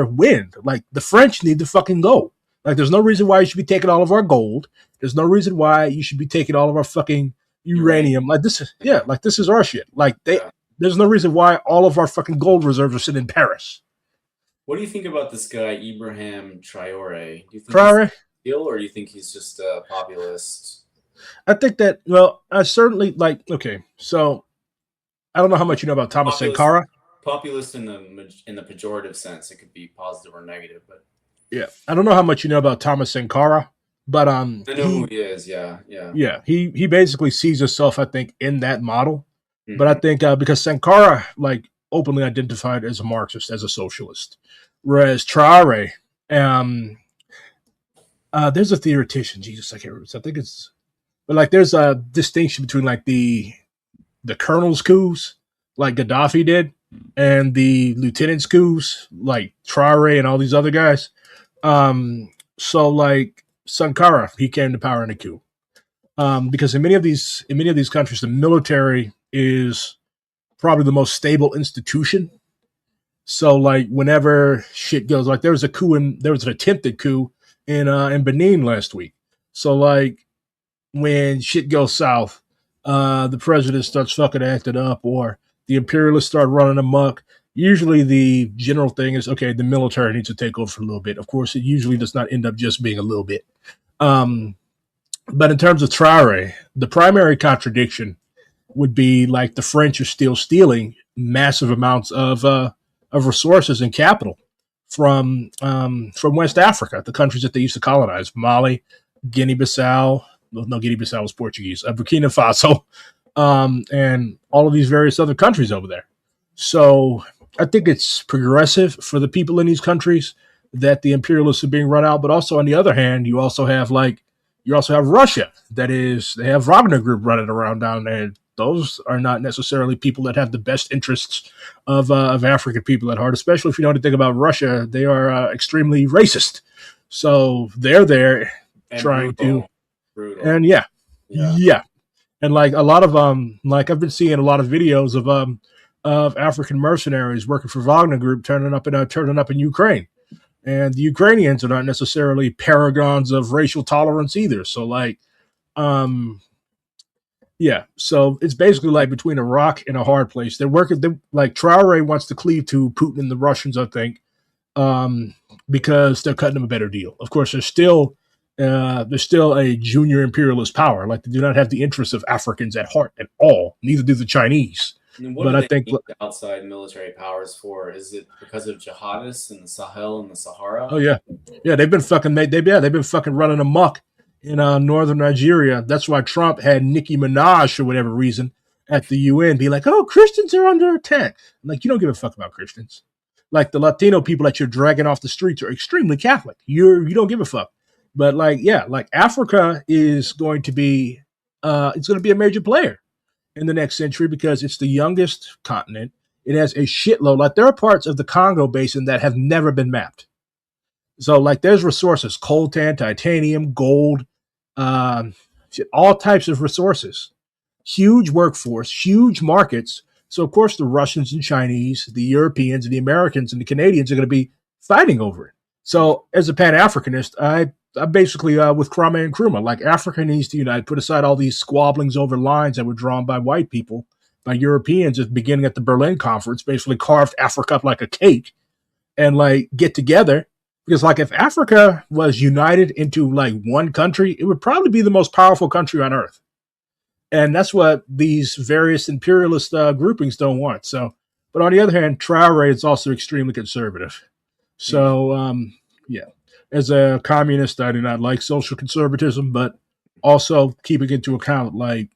wind. Like the French need to fucking go. Like there's no reason why you should be taking all of our gold. There's no reason why you should be taking all of our fucking uranium. uranium. Like this is yeah, like this is our shit. Like Yeah. there's no reason why all of our fucking gold reserves are sitting in Paris. What do you think about this guy Ibrahim Traore? Do you think he's Traore, ill, or do you think he's just a populist? I think that well, I certainly like okay, so I don't know how much you know about Thomas Populist, Sankara. populist in the pejorative sense. It could be positive or negative, but Yeah. I don't know how much you know about Thomas Sankara, but I know who he is. Yeah, yeah. he basically sees himself, I think, in that model. But I Hmm. think because Sankara, like openly identified as a Marxist, as a socialist. Whereas Traore, um, there's a theoretician, Jesus, I can't remember. I think it's, but like there's a distinction between like the colonel's coups, like Gaddafi did, and the lieutenant's coups, like Traore and all these other guys. So like Sankara, he came to power in a coup. Because in many of these countries, the military is probably the most stable institution. So like whenever shit goes, like there was an attempted coup in Benin last week. So like when shit goes south, the president starts fucking acting up, or the imperialists start running amok. Usually, the general thing is okay. The military needs to take over for a little bit. Of course, it usually does not end up just being a little bit. Um, but in terms of Traore, the primary contradiction would be like the French are still stealing massive amounts of resources and capital from West Africa, the countries that they used to colonize: Mali, Guinea-Bissau. Well, no, Guinea-Bissau was Portuguese. Burkina Faso, and all of these various other countries over there. So I think it's progressive for the people in these countries that the imperialists are being run out. But also on the other hand, you also have Russia. That is, they have Wagner Group running around down there. Those are not necessarily people that have the best interests of African people at heart, especially if you know anything about Russia. They are extremely racist. So they're there And trying to, brutal. and yeah, Yeah. yeah, and like a lot of like I've been seeing a lot of videos of African mercenaries working for Wagner Group turning up in Ukraine, and the Ukrainians are not necessarily paragons of racial tolerance either. So like, um, yeah, so it's basically like between a rock and a hard place. They're working. Like Traore wants to cleave to Putin and the Russians, I think, um, because they're cutting them a better deal. Of course, they're still a junior imperialist power. Like they do not have the interests of Africans at heart at all. Neither do the Chinese. And what But do I they think, need the outside military powers for? Is it because of jihadists in the Sahel and the oh Sahara? yeah, yeah, they've been fucking running amok in northern Nigeria. That's why Trump had Nicki Minaj for whatever reason at the UN be like, "Oh, Christians are under attack." I'm like, you don't give a fuck about Christians. Like the Latino people that you're dragging off the streets are extremely Catholic. You don't give a fuck. But like, yeah, like Africa is going to be it's going to be a major player in the next century because it's the youngest continent. It has a shitload. Like there are parts of the Congo basin that have never been mapped. So like there's resources: coltan, titanium, gold, um, all types of resources. Huge workforce, huge markets. So of course the Russians and Chinese, the Europeans and the Americans and the Canadians are going to be fighting over it. So as a Pan Africanist, I basically with Kwame and Nkrumah, like Africa needs to unite, put aside all these squabblings over lines that were drawn by white people, by Europeans at the beginning at the Berlin Conference, basically carved Africa up like a cake and like get together. Because like if Africa was united into like one country, it would probably be the most powerful country on earth. And that's what these various imperialist groupings don't want. So, but on the other hand, Traore is also extremely conservative. Hmm. So, yeah, as a communist, I do not like social conservatism, but also keeping into account like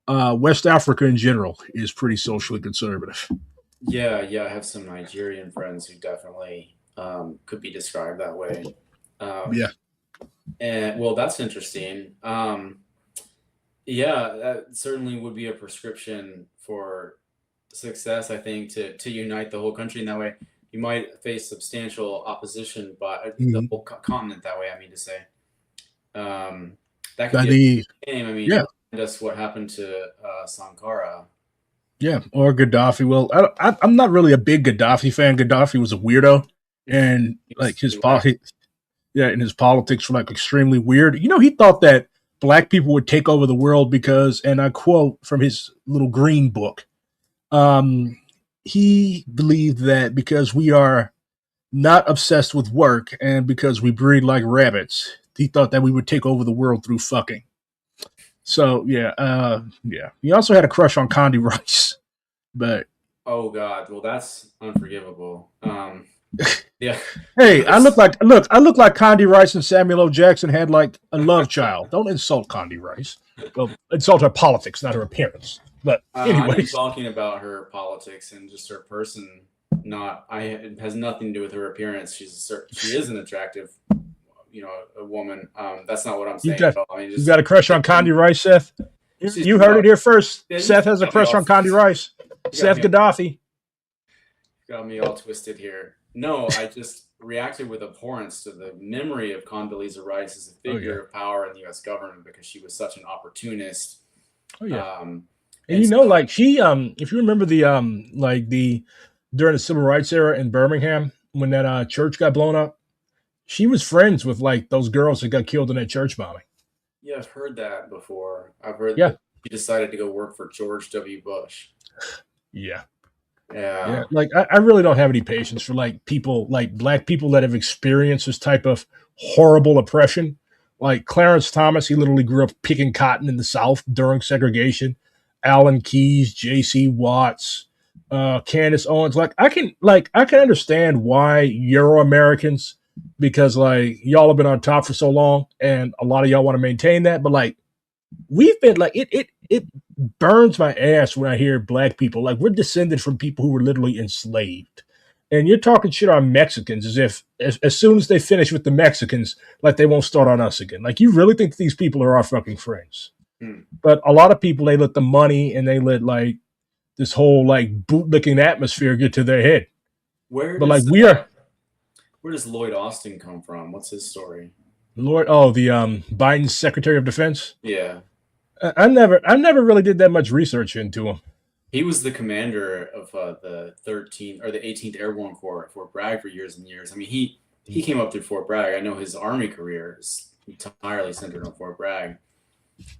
West Africa in general is pretty socially conservative. Yeah, yeah. I have some Nigerian friends who definitely could be described that way. Yeah. Um, and well, that's interesting. Yeah, that certainly would be a prescription for success, I think, to unite the whole country in that way. You might face substantial opposition by the Mhm. whole continent that way. I mean to say, um, that could By be a the game. I mean, yeah, remind us what happened to Sankara. yeah, or Gaddafi. Well, I'm not really a big Gaddafi fan. Gaddafi was a weirdo, and He like was he was yeah, and his politics were like extremely weird. You know, he thought that black people would take over the world because, and I quote from his little green book, um, he believed that because we are not obsessed with work and because we breed like rabbits, he thought that we would take over the world through fucking. So yeah, yeah. He also had a crush on Condi Rice, but Oh God, well that's unforgivable. Yeah, hey, that's I look like Condi Rice and Samuel L. Jackson had like a love child. Don't insult Condi Rice. Well, insult her politics, not her appearance. But I think anyways, talking about her politics and just her person, not I it has nothing to do with her appearance. She is an attractive, a woman. That's not what I'm you've saying got at all. I mean, you've just got a crush on Condi Rice, Seth. You she's heard it got here first. yeah, Seth has a got me crush all on Condi Rice. you got Seth me Gaddafi. got me all twisted here. No, I just reacted with abhorrence to the memory of Condoleezza Rice as a Oh yeah. figure of power in the U.S. government because she was such an opportunist. Oh yeah. Um, And and so, like she if you remember the during the civil rights era in Birmingham when that church got blown up, she was friends with like those girls that got killed in that church bombing. yeah, I've heard that before. I've heard Yeah. that she decided to go work for George W. Bush. Yeah. Yeah. Yeah, Like I really don't have any patience for like people like black people that have experienced this type of horrible oppression. Like Clarence Thomas, he literally grew up picking cotton in the South during segregation. Alan Keyes, J.C. Watts, Candace Owens. I can understand why Euro Americans, because like y'all have been on top for so long and a lot of y'all want to maintain that, but like we've been like it burns my ass when I hear black people like we're descended from people who were literally enslaved. And you're talking shit on Mexicans as if as soon as they finish with the Mexicans, like they won't start on us again. Like you really think these people are our fucking friends? hmm. But a lot of people they let the money and they let like this whole like bootlicking atmosphere get to their head. Where But like does we are where does Lloyd Austin come from? What's his story? Lord, oh the Biden's Secretary of Defense. Yeah, I never really did that much research into him. he was the commander of the 13th or the 18th Airborne Corps at Fort Bragg for years and years. I mean, he came up through Fort Bragg. I know his Army career is entirely centered on Fort Bragg,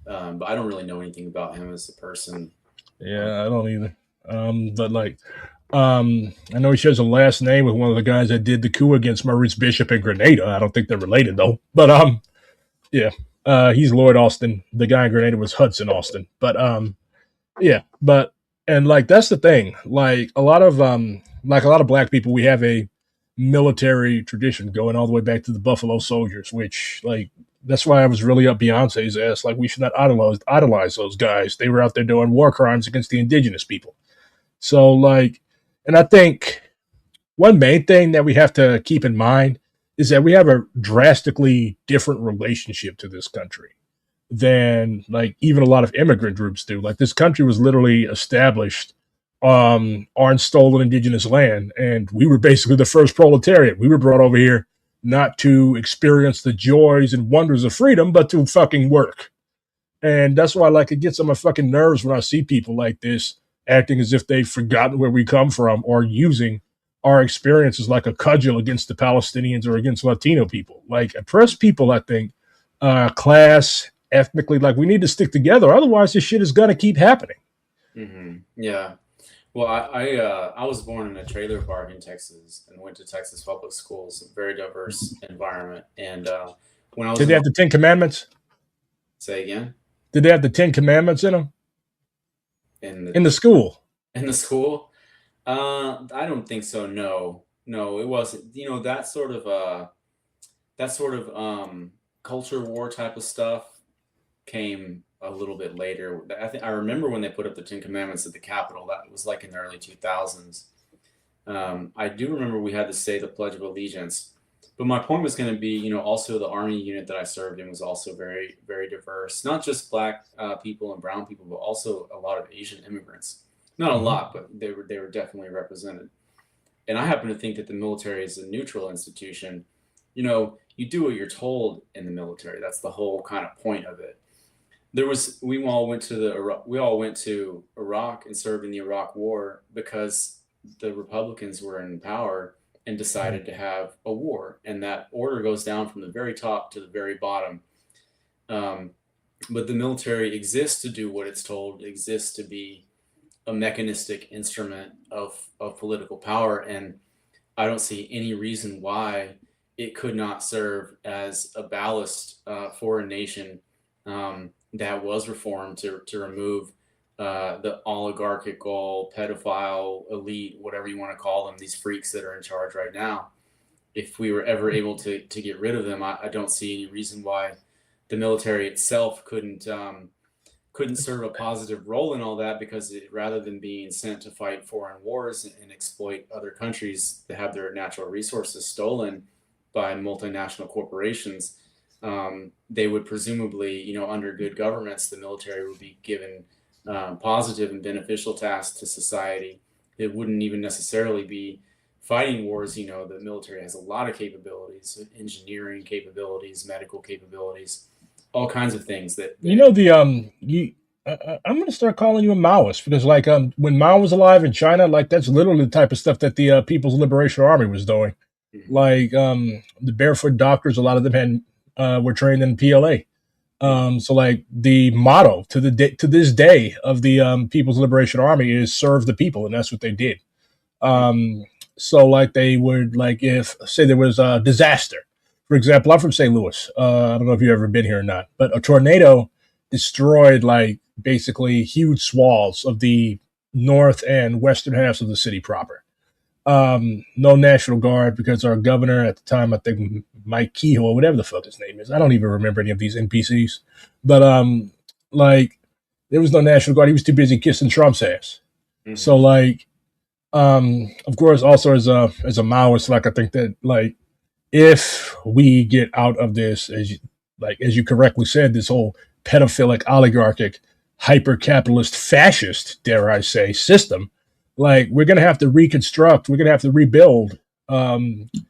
but I don't really know anything about him as a person. Um, Yeah, I don't either. But like, I know he shares a last name with one of the guys that did the coup against Maurice Bishop in Grenada. I don't think they're related though. But yeah, he's Lloyd Austin. The guy in Grenada was Hudson Austin. But yeah, but and like that's the thing. Like a lot of black people, we have a military tradition going all the way back to the Buffalo Soldiers, which like that's why I was really up Beyonce's ass. Like we should not idolize those guys. They were out there doing war crimes against the indigenous people. So like, and I think one main thing that we have to keep in mind is that we have a drastically different relationship to this country than like even a lot of immigrant groups do. Like this country was literally established on stolen indigenous land, and we were basically the first proletariat. We were brought over here not to experience the joys and wonders of freedom, but to fucking work. And that's why like it gets on my fucking nerves when I see people like this acting as if they've forgotten where we come from or using our experiences like a cudgel against the Palestinians or against Latino people. Like oppressed people, I think, class, ethnically, like we need to stick together. Otherwise, this shit is gonna keep happening. yeah. Well, I was born in a trailer park in Texas and went to Texas public schools, a very diverse environment. And when I was Did they in have the Ten Commandments? say again Did they have the Ten Commandments in them in the in the school? in the school, I don't think so. No, no, it wasn't. You know that sort of culture war type of stuff came a little bit later. I think I remember when they put up the Ten Commandments at the Capitol. That was like in the early 2000s. I do remember we had to say the Pledge of Allegiance. But my point was going to be, also the Army unit that I served in was also very, very diverse. Not just black people and brown people, but also a lot of Asian immigrants. Not a Mhm. lot, but they were definitely represented. And I happen to think that the military is a neutral institution. You do what you're told in the military. That's the whole kind of point of it. We all went to Iraq and served in the Iraq War because the Republicans were in power and decided to have a war, and that order goes down from the very top to the very bottom. Um, but the military exists to do what it's told, exists to be a mechanistic instrument of political power, and I don't see any reason why it could not serve as a ballast for a nation that was reformed to remove the oligarchical, pedophile, elite, whatever you want to call them, these freaks that are in charge right now. If we were ever able to get rid of them, I don't see any reason why the military itself couldn't serve a positive role in all that because rather than being sent to fight foreign wars and exploit other countries to have their natural resources stolen by multinational corporations, they would presumably, under good governments, the military would be given positive and beneficial tasks to society. It wouldn't even necessarily be fighting wars. The military has a lot of capabilities, engineering capabilities, medical capabilities, all kinds of things that, You know the you. I'm gonna start calling you a Maoist because, like, when Mao was alive in China, like that's literally the type of stuff that the People's Liberation Army was doing. Mhm. Like, the barefoot doctors, a lot of them had were trained in PLA. Yeah. So, like, the motto to this day of the People's Liberation Army is "Serve the people," and that's what they did. Mhm. So, like, they would, like, if say there was a disaster, for example, I'm from St. Louis. I don't know if you've ever been here or not, but a tornado destroyed, like, basically huge swaths of the north and western halves of the city proper. No National Guard because our governor at the time, I think Mike Kehoe or whatever the fuck his name is, I don't even remember any of these NPCs, but like, there was no National Guard. He was too busy kissing Trump's ass. So, Mhm. like, of course, also as a Maoist, like, I think that, like, if we get out of this, as you correctly said, this whole pedophilic, oligarchic, hyper capitalist, fascist, dare I say, system, like, we're gonna have to reconstruct, we're gonna have to rebuild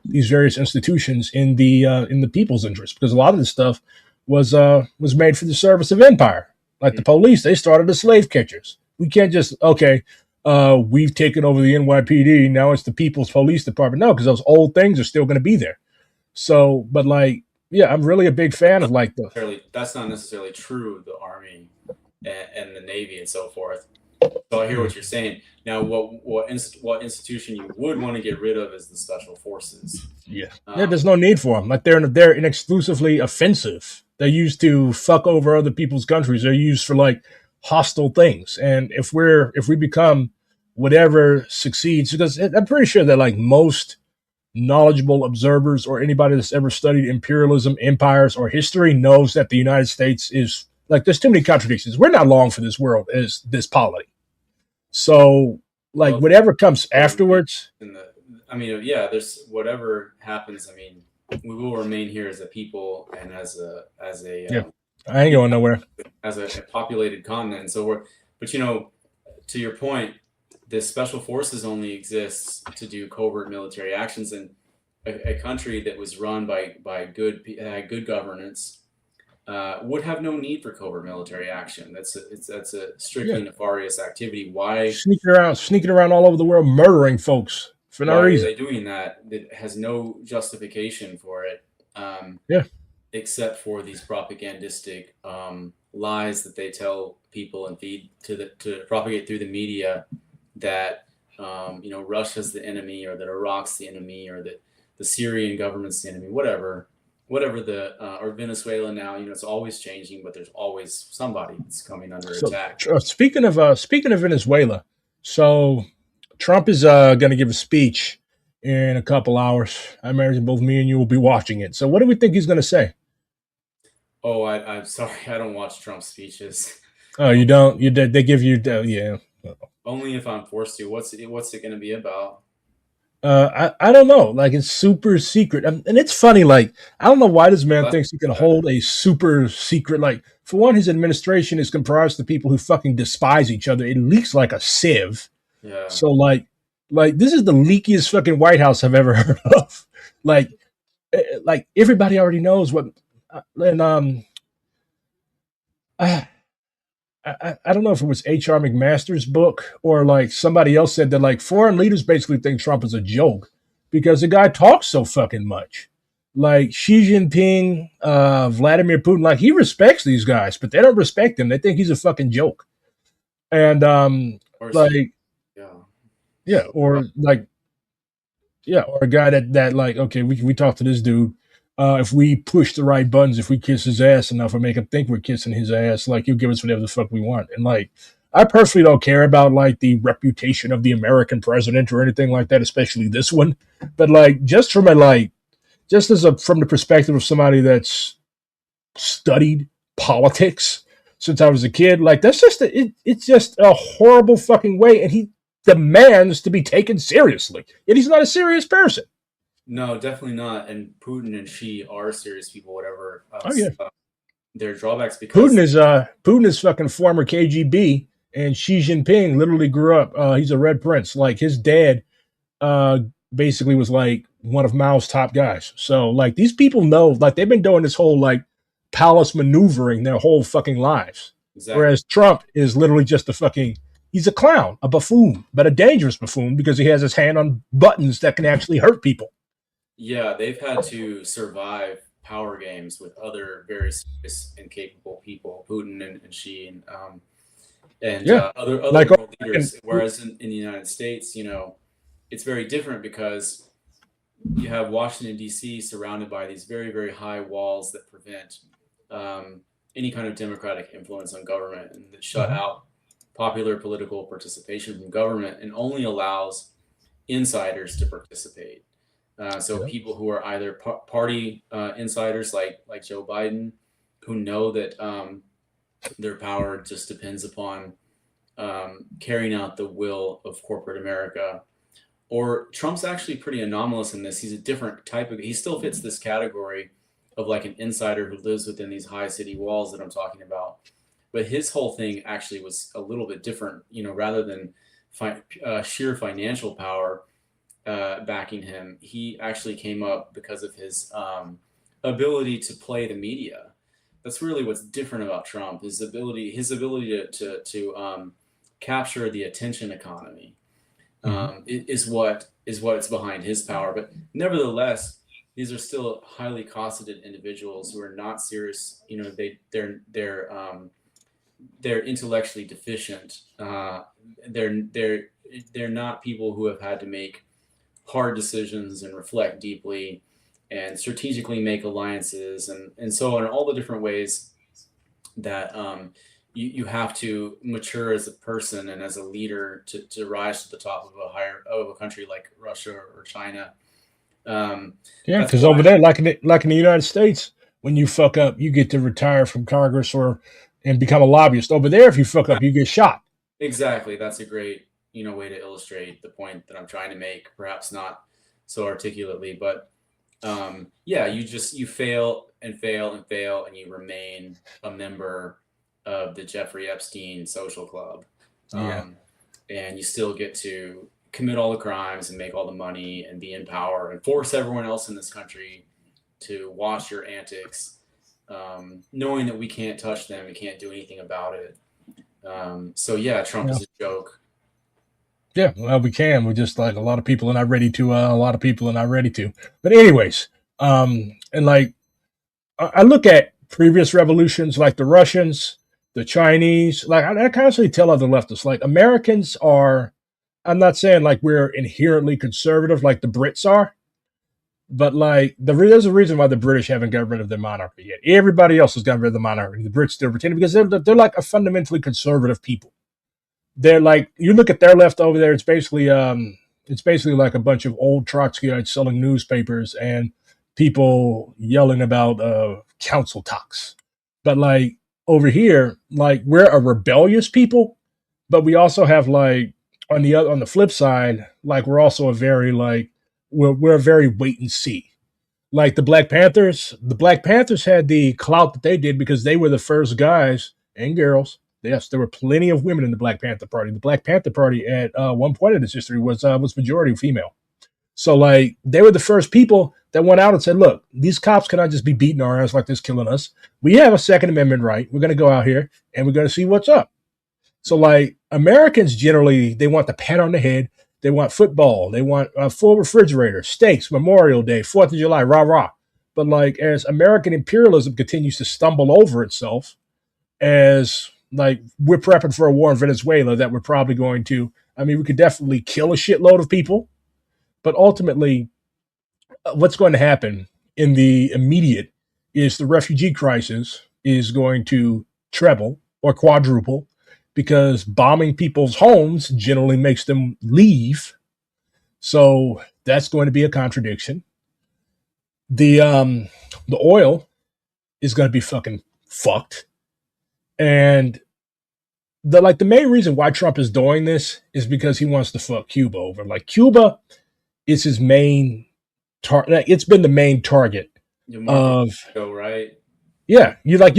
these various institutions in the people's interest, because a lot of this stuff was made for the service of empire. Like the Mhm. police, they started as slave catchers. We can't just okay. We've taken over the NYPD. Now it's the People's Police Department. No, because those old things are still going to be there. So, but, like, yeah, I'm really a big fan of, like, the That's not necessarily true. The Army and the Navy and so forth. So I hear what you're saying. Now, what institution you would want to get rid of is the special forces. yeah, yeah. Um, There's no need for them. Like, they're inexclusively offensive. They're used to fuck over other people's countries. They're used for, like, hostile things. And if we become whatever succeeds, because I'm pretty sure that, like, most knowledgeable observers or anybody that's ever studied imperialism, empires, or history knows that the United States is, like, there's too many contradictions. We're not long for this world as this polity. So, like, well, whatever comes remain afterwards, in the. I mean, yeah. There's whatever happens. I mean, we will remain here as a people and yeah, I ain't going nowhere. as a populated continent. So but to your point, the special forces only exists to do covert military actions, and a country that was run by good governance would have no need for covert military action. That's a Yeah, strictly nefarious activity. Why sneaking around all over the world, murdering folks for no why are reason. they doing that? That has no justification for it, um, Yeah, except for these propagandistic lies that they tell people and feed to propagate through the media that Russia's the enemy, or that Iraq's the enemy, or that the Syrian government's the enemy, whatever or Venezuela now. It's always changing, but there's always somebody that's coming under so, attack. speaking of Venezuela, so Trump is going to give a speech in a couple hours. I imagine both me and you will be watching it. So, what do we think he's going to say? Oh, I'm sorry, I don't watch Trump speeches. Oh, you don't? You did? They give you? Yeah. Only if I'm forced to. What's it going to be about? I don't know. Like, it's super secret, and it's funny. Like, I don't know why this man Well, thinks he can that's hold a super secret. Like, for one, his administration is comprised of people who fucking despise each other. It leaks like a sieve. yeah. So, like, this is the leakiest fucking White House I've ever heard of. Like, like, everybody already knows what. And I, I don't know if it was H.R. McMaster's book or, like, somebody else said that, like, foreign leaders basically think Trump is a joke because the guy talks so fucking much. Like, Xi Jinping, Vladimir Putin, like, he respects these guys, but they don't respect him. They think he's a fucking joke. And Or is he? like, Yeah. yeah, Well, or like, yeah, or a guy that like, okay, we talk to this dude. If we push the right buttons, if we kiss his ass enough or make him think we're kissing his ass, like, he'll give us whatever the fuck we want. And, like, I personally don't care about, like, the reputation of the American president or anything like that, especially this one. But, like, just as from the perspective of somebody that's studied politics, since I was a kid. Like that's just it's just a horrible fucking way, and he demands to be taken seriously, and he's not a serious person. No, definitely not. And Putin and Xi are serious people, whatever Oh yeah, their drawbacks, because Putin is fucking former KGB, and Xi Jinping literally grew up. He's a Red Prince. Like his dad, uh, basically was like one of Mao's top guys. So like these people know, like they've been doing this whole like palace maneuvering their whole fucking lives. exactly. Whereas Trump is literally just a fucking he's a clown, a buffoon, but a dangerous buffoon because he has his hand on buttons that can actually hurt people. Yeah, they've had to survive power games with other very serious and capable people, Putin and Xi, and Yeah, other like world and, leaders. Whereas in the United States, it's very different because you have Washington D.C. surrounded by these very very high walls that prevent um, any kind of democratic influence on government, and that shut Mhm. out popular political participation from government and only allows insiders to participate. So Yeah, people who are either party insiders like Joe Biden, who know that their power just depends upon carrying out the will of corporate America. Or Trump's actually pretty anomalous in this. He's a different type of. He still fits this category of like an insider who lives within these high city walls that I'm talking about. But his whole thing actually was a little bit different. Rather than sheer financial power backing him, he actually came up because of his ability to play the media. That's really what's different about Trump. His ability to capture the attention economy mhm. is what's behind his power. But nevertheless, these are still highly cosseted individuals who are not serious. They're intellectually deficient. They're not people who have had to make hard decisions and reflect deeply and strategically make alliances and so on, all the different ways that you have to mature as a person and as a leader to rise to the top of a country like Russia or China. Um, Yeah, that's because why over there, like in the United States, when you fuck up, you get to retire from Congress or and become a lobbyist. Over there, if you fuck up, you get shot. exactly, that's a great way to illustrate the point that I'm trying to make. Perhaps not so articulately, but yeah, you fail and fail and fail, and you remain a member of the Jeffrey Epstein social club, Yeah, um, and you still get to commit all the crimes and make all the money and be in power and force everyone else in this country to watch your antics, knowing that we can't touch them, we can't do anything about it. So yeah, Trump yeah, is a joke. yeah. Well, we can. We just like a lot of people are not ready to. A lot of people are not ready to. But anyways, and like I look at previous revolutions, like the Russians, the Chinese. Like I constantly tell other leftists, like Americans are. I'm not saying like we're inherently conservative, like the Brits are. But like there's a reason why the British haven't got rid of their monarchy yet. Everybody else has gotten rid of the monarchy. The Brits still retain it because they're like a fundamentally conservative people. They're like you look at their left over there. It's basically like a bunch of old Trotskyites selling newspapers and people yelling about council talks. But like over here, like we're a rebellious people, but we also have like on the flip side, like we're also a very like we're a very wait and see. Like the Black Panthers had the clout that they did because they were the first guys and girls. Yes, there were plenty of women in the Black Panther Party. The Black Panther Party at one point in its history was majority female. So like they were the first people that went out and said, "Look, these cops cannot just be beating our ass like this, killing us. We have a Second Amendment right. We're going to go out here and we're going to see what's up." So like Americans generally they want the pat on the head. They want football. They want a full refrigerator, steaks, Memorial Day, 4th of July, rah rah. But like as American imperialism continues to stumble over itself, as like we're prepping for a war in Venezuela that we're probably going to. I mean, we could definitely kill a shitload of people, but ultimately, what's going to happen in the immediate is the refugee crisis is going to treble or quadruple because bombing people's homes generally makes them leave. So that's going to be a contradiction. The oil is going to be fucking fucked, And the main reason why Trump is doing this is because he wants to fuck Cuba over. Like Cuba is his main target. It's been the main target Marco of Rubio, right? yeah. You've got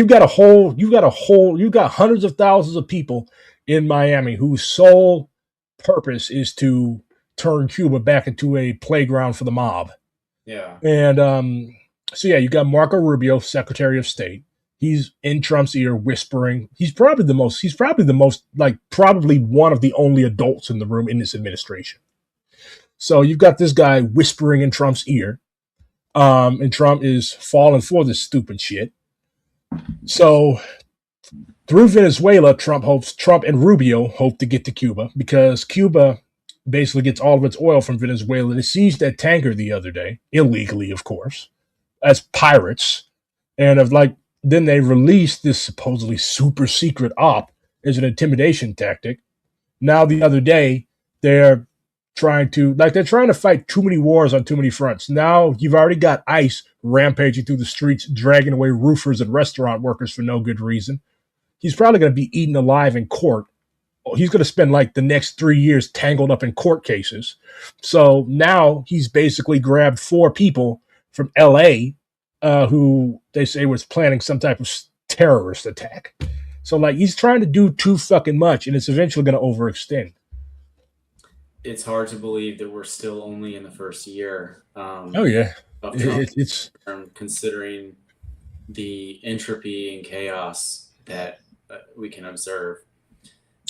hundreds of thousands of people in Miami whose sole purpose is to turn Cuba back into a playground for the mob. Yeah. And so yeah, you got Marco Rubio, Secretary of State. He's in Trump's ear whispering. He's probably the most like probably one of the only adults in the room in this administration. So you've got this guy whispering in Trump's ear. And Trump is falling for this stupid shit. So through Venezuela, Trump and Rubio hope to get to Cuba because Cuba basically gets all of its oil from Venezuela. They seized that tanker the other day, illegally, of course, as pirates, and of like then they released this supposedly super secret op as an intimidation tactic. Now the other day they're they're trying to fight too many wars on too many fronts. Now you've already got ICE rampaging through the streets, dragging away roofers and restaurant workers for no good reason. He's probably going to be eaten alive in court. He's going to spend like the next 3 years tangled up in court cases. So now he's basically grabbed four people from LA who they say was planning some type of terrorist attack. So like he's trying to do too fucking much, and it's eventually going to overextend. It's hard to believe that we're still only in the first year Oh yeah, of Trump, it's considering the entropy and chaos that we can observe.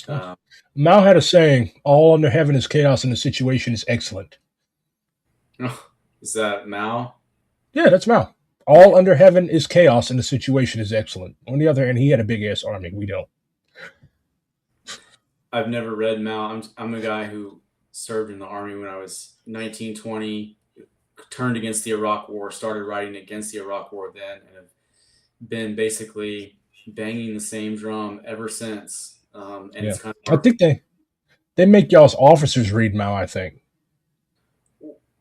Um, Mao had a saying: "All under heaven is chaos, and the situation is excellent." is that Mao? Yeah, that's Mao. All under heaven is chaos, and the situation is excellent. On the other hand, he had a big ass army. We don't. I've never read Mao. I'm a guy who served in the army when I was 19, 20, turned against the Iraq War, started writing against the Iraq War then, and have been basically banging the same drum ever since. And Yeah, it's kind of I hard. think they make y'all's officers read Mao. I think.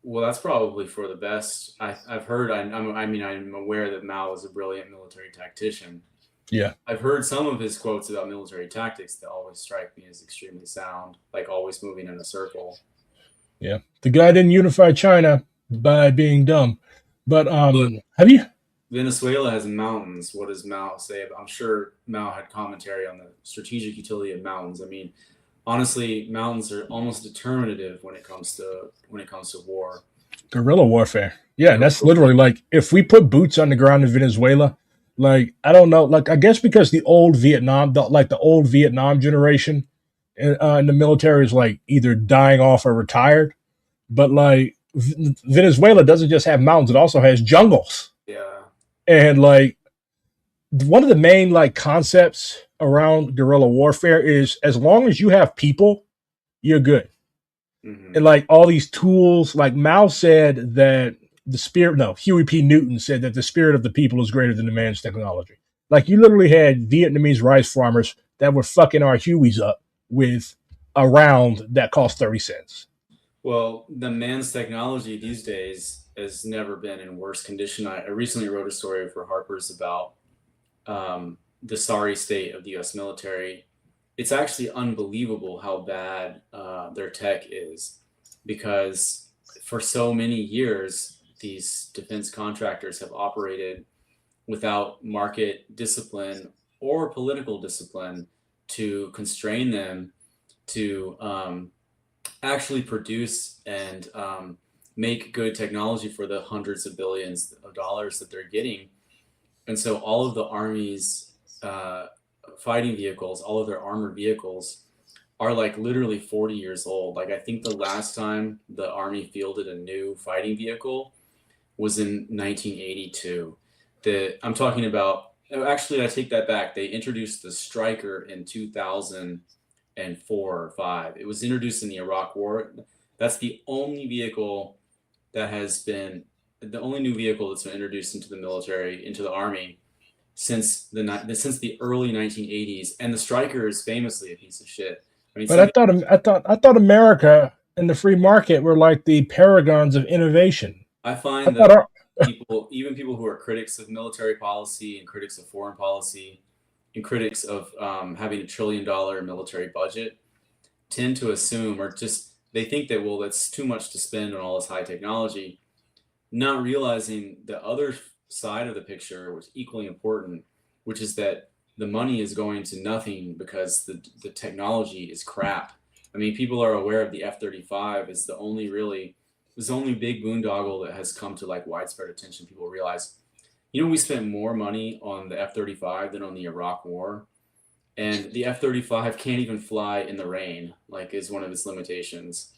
Well, that's probably for the best. I've heard. I mean, I'm aware that Mao was a brilliant military tactician. Yeah, I've heard some of his quotes about military tactics that always strike me as extremely sound, like always moving in a circle. yeah. The guy didn't unify China by being dumb, but But have you? Venezuela has mountains. What does Mao say? I'm sure Mao had commentary on the strategic utility of mountains. I mean, honestly, mountains are almost determinative when it comes to war. Guerrilla warfare. Yeah, that's literally like if we put boots on the ground in Venezuela, like I don't know, like I guess because the old Vietnam generation in the military is like either dying off or retired. But like Venezuela doesn't just have mountains; it also has jungles. Yeah. And like one of the main like concepts around guerrilla warfare is as long as you have people, you're good. Hmm. And like all these tools, like Mao said that the spirit, no, Huey P. Newton said that the spirit of the people is greater than the man's technology. Like you literally had Vietnamese rice farmers that were fucking our Hueys up with a round that cost 30 cents. Well, the man's technology these days has never been in worse condition. I recently wrote a story for Harper's about the sorry state of the U.S. military. It's actually unbelievable how bad their tech is, because for so many years these defense contractors have operated without market discipline or political discipline to constrain them to actually produce and make good technology for the hundreds of billions of dollars that they're getting. And so all of the Army's uh, fighting vehicles, all of their armored vehicles, are like literally 40 years old. Like I think the last time the Army fielded a new fighting vehicle was in 1982. I'm talking about. Actually, I take that back. They introduced the Striker in 2004 or five. It was introduced in the Iraq War. That's the only new vehicle that's been introduced into the military, into the Army, since the early 1980s. And the Striker is famously a piece of shit. I mean, But I thought America and the free market were like the paragons of innovation. I I find thought that our even people who are critics of military policy and critics of foreign policy, and critics of having $1 trillion military budget tend to assume, or just they think that, well, that's too much to spend on all this high technology, not realizing the other side of the picture was equally important, which is that the money is going to nothing because the technology is crap. I mean, people are aware of the F-35 is the only really, is the only big boondoggle that has come to like widespread attention. People realize, we spent more money on the F-35 than on the Iraq War, and the F-35 can't even fly in the rain, like is one of its limitations.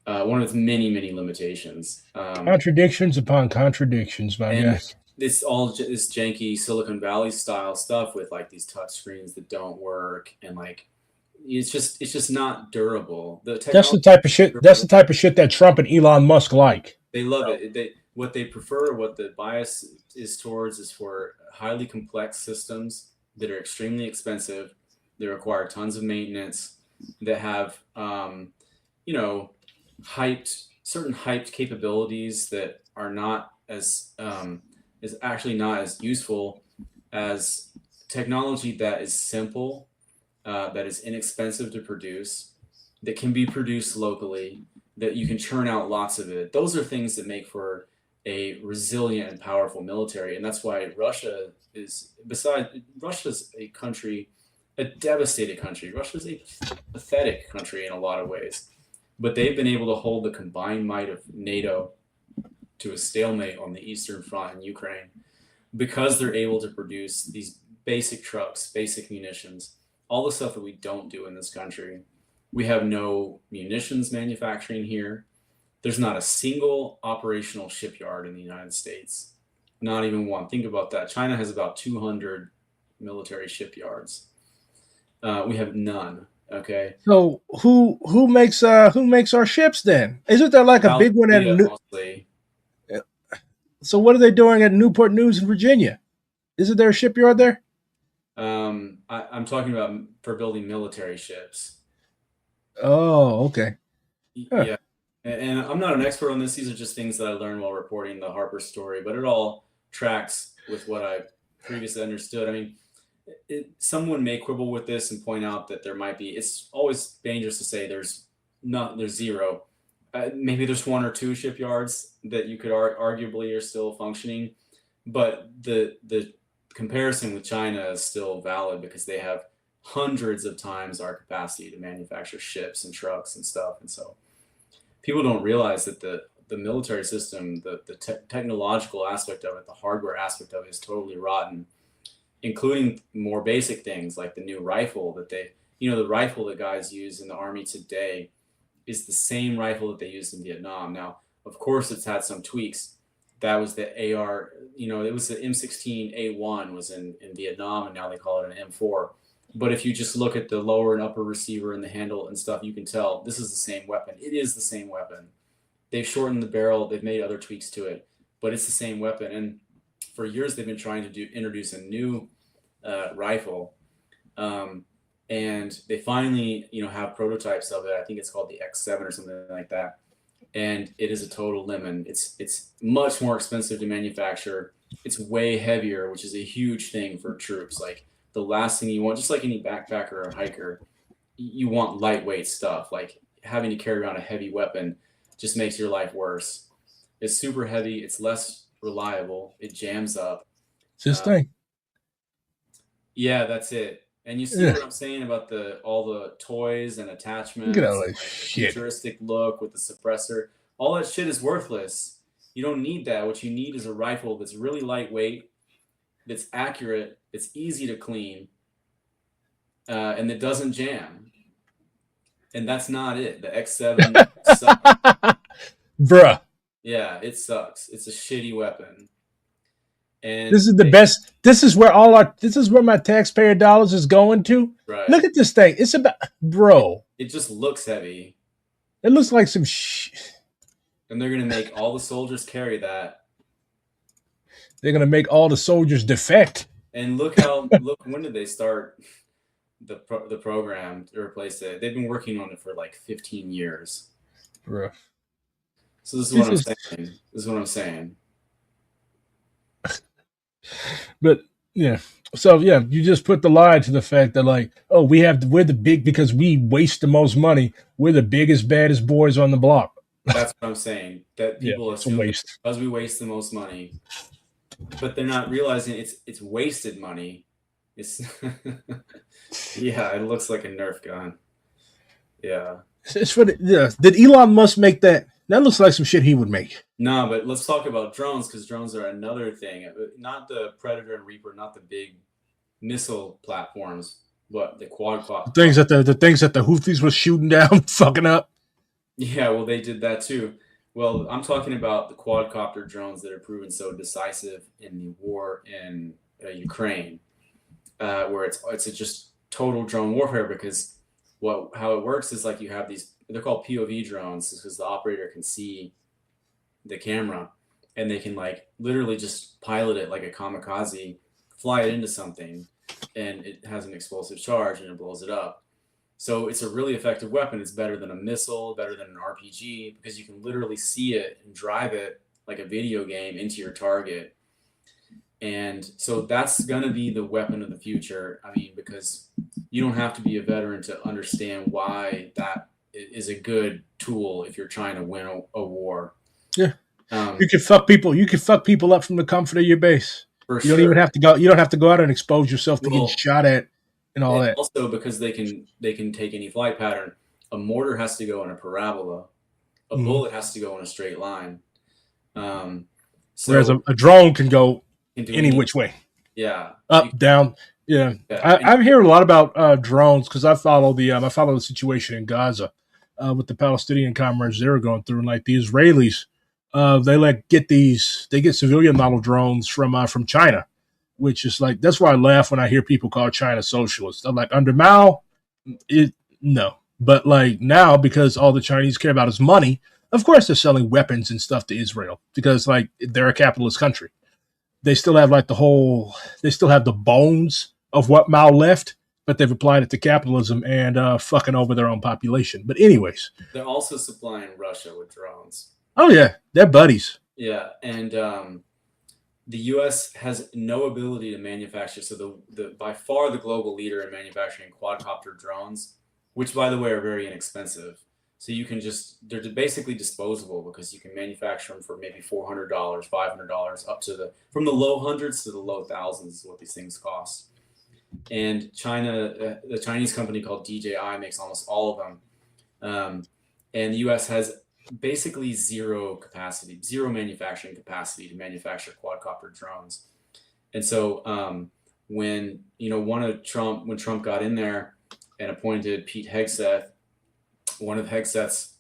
One of its many, many limitations. Contradictions upon contradictions, my And guy. it's all this janky Silicon Valley style stuff with like these touch screens that don't work, and like it's just not durable. The That's the technology type of is shit. That's the durable. type of shit that Trump and Elon Musk like. They love it. They what they prefer, what the bias is towards, is for highly complex systems that are extremely expensive, that require tons of maintenance, that have you know hyped certain hyped capabilities that are not as is actually not as useful as technology that is simple, that is inexpensive to produce, that can be produced locally, that you can churn out lots of it. Those are things that make for a resilient and powerful military, and that's why Russia is. Besides, Russia's a country, a devastated country. Russia's a pathetic country in a lot of ways, but they've been able to hold the combined might of NATO to a stalemate on the Eastern Front in Ukraine because they're able to produce these basic trucks, basic munitions, all the stuff that we don't do in this country. We have no munitions manufacturing here. There's not a single operational shipyard in the United States. Not even one. Think about that. China has about 200 military shipyards. We have none. Okay. So who makes our ships then? Isn't there like a South big one at Korea New? mostly. So what are they doing at Newport News in Virginia? Isn't there a shipyard there? I'm talking about for building military ships. Oh, okay. Huh. Yeah, and I'm not an expert on this. These are just things that I learned while reporting the Harper story, but it all tracks with what I previously understood. I mean, someone may quibble with this and point out that there might be. It's always dangerous to say there's zero. Maybe there's one or two shipyards that you could arguably are still functioning, but the comparison with China is still valid because they have hundreds of times our capacity to manufacture ships and trucks and stuff, and so people don't realize that the military system, the technological aspect of it, the hardware aspect of it is totally rotten, including more basic things like the new rifle that the rifle that guys use in the army today is the same rifle that they used in Vietnam. Now, of course, it's had some tweaks. That was the AR, it was the M16A1 was in Vietnam, and now they call it an M4. But if you just look at the lower and upper receiver and the handle and stuff, you can tell this is the same weapon. It is the same weapon. They've shortened the barrel. They've made other tweaks to it, but it's the same weapon. And for years, they've been trying to introduce a new rifle, and they finally, have prototypes of it. I think it's called the X7 or something like that. And it is a total lemon. It's much more expensive to manufacture. It's way heavier, which is a huge thing for troops. Like the last thing you want, just like any backpacker or hiker, you want lightweight stuff. Like having to carry around a heavy weapon just makes your life worse. It's super heavy. It's less reliable. It jams up. It's this Um, thing. yeah, that's it. And you see Yeah. what I'm saying about all the toys and Look at all attachments, this like the shit. futuristic look with the suppressor. All that shit is worthless. You don't need that. What you need is a rifle that's really lightweight, that's accurate, that's easy to clean, and that doesn't jam. And that's not it. The X7 sucks. Bruh. Yeah, it sucks. It's a shitty weapon. And This is the best. This is where my taxpayer dollars is going to. right. Look at this thing. It's about bro. It just looks heavy. It looks like some And they're going to make all the soldiers carry that. they're gonna make all the soldiers defect. And look when did they start the program to replace it? They've been working on it for like 15 years. Bruh. So this is what This I'm is saying. This is what I'm saying. but Yeah. So yeah, you just put the lie to the fact that like, oh, we're the big because we waste the most money. We're the biggest, baddest boys on the block. That's what I'm saying. That Yeah, people it's a assume that waste. because we waste the most money, but they're not realizing it's wasted money. It's yeah, it looks like a Nerf gun. Yeah. It's for the, yeah. Did Elon Musk make that? That looks like some shit he would make. No, but let's talk about drones because drones are another thing. Not the Predator and Reaper, not the big missile platforms, but the quadcopter. The things that the Houthis was shooting down, fucking up. Yeah, well, they did that too. Well, I'm talking about the quadcopter drones that are proven so decisive in the war in Ukraine, where it's a just total drone warfare because how it works is like you have these, they're called POV drones because the operator can see the camera and they can like literally just pilot it like a kamikaze, fly it into something, and it has an explosive charge and it blows it up. So it's a really effective weapon. It's better than a missile, better than an RPG because you can literally see it and drive it like a video game into your target. And so that's going to be the weapon of the future. I mean, because you don't have to be a veteran to understand why that is a good tool if you're trying to win a war. Yeah. You can fuck people. You can fuck people up from the comfort of your base. For You don't sure. even have to go. You don't have to go out and expose yourself to getting shot at and all that. Also, because they can take any flight pattern. A mortar has to go in a parabola. A bullet has to go in a straight line. Whereas a drone can go any which way. Yeah. Up, down. Yeah. I hear a lot about drones because I follow the situation in Gaza with the Palestinian comrades they were going through, and like the Israelis, they get civilian model drones from China, which is like that's why I laugh when I hear people call China socialist. I'm like under Mao, no, but like now because all the Chinese care about is money, of course they're selling weapons and stuff to Israel because like they're a capitalist country. They still have they still have the bones of what Mao left, but they've applied it to capitalism and fucking over their own population. But anyways, they're also supplying Russia with drones. Oh yeah, they're buddies. Yeah, and the U.S. has no ability to manufacture. So the by far the global leader in manufacturing quadcopter drones, which by the way are very inexpensive. So you can they're basically disposable because you can manufacture them for maybe $400, $500, up to from the low hundreds to the low thousands is what these things cost. And China, the Chinese company called DJI makes almost all of them. And the U.S. has basically zero manufacturing capacity to manufacture quadcopter drones. And so when Trump got in there and appointed Pete Hegseth, one of Hegseth's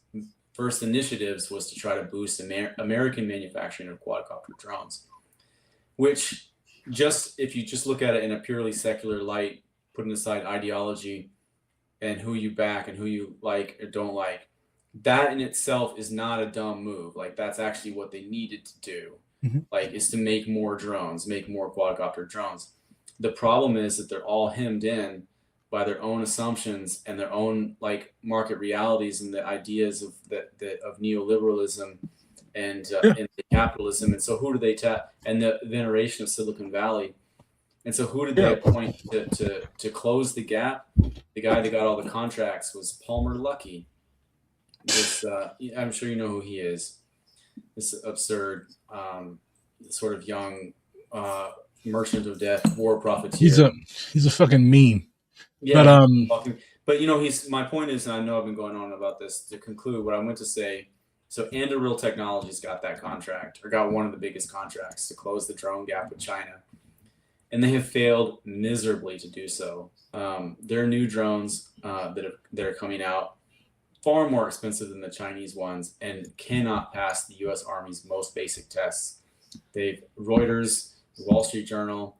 first initiatives was to try to boost American manufacturing of quadcopter drones, which if you just look at it in a purely secular light, putting aside ideology and who you back and who you like or don't like, that in itself is not a dumb move. Like that's actually what they needed to do, like is to make more drones, make more quadcopter drones. The problem is that they're all hemmed in by their own assumptions and their own like market realities and the ideas of of neoliberalism and capitalism. And so who do they tap? And the veneration of Silicon Valley. And so who did they appoint to close the gap? The guy that got all the contracts was Palmer Luckey. This I'm sure you know who he is. This absurd sort of young merchant of death, war profiteer. He's a fucking meme. Yeah, but my point is, and I know I've been going on about this to conclude what I went to say. So Anduril Technologies got that contract, or got one of the biggest contracts to close the drone gap with China, and they have failed miserably to do so. Their new drones that are coming out far more expensive than the Chinese ones and cannot pass the U.S. Army's most basic tests. Reuters, the Wall Street Journal,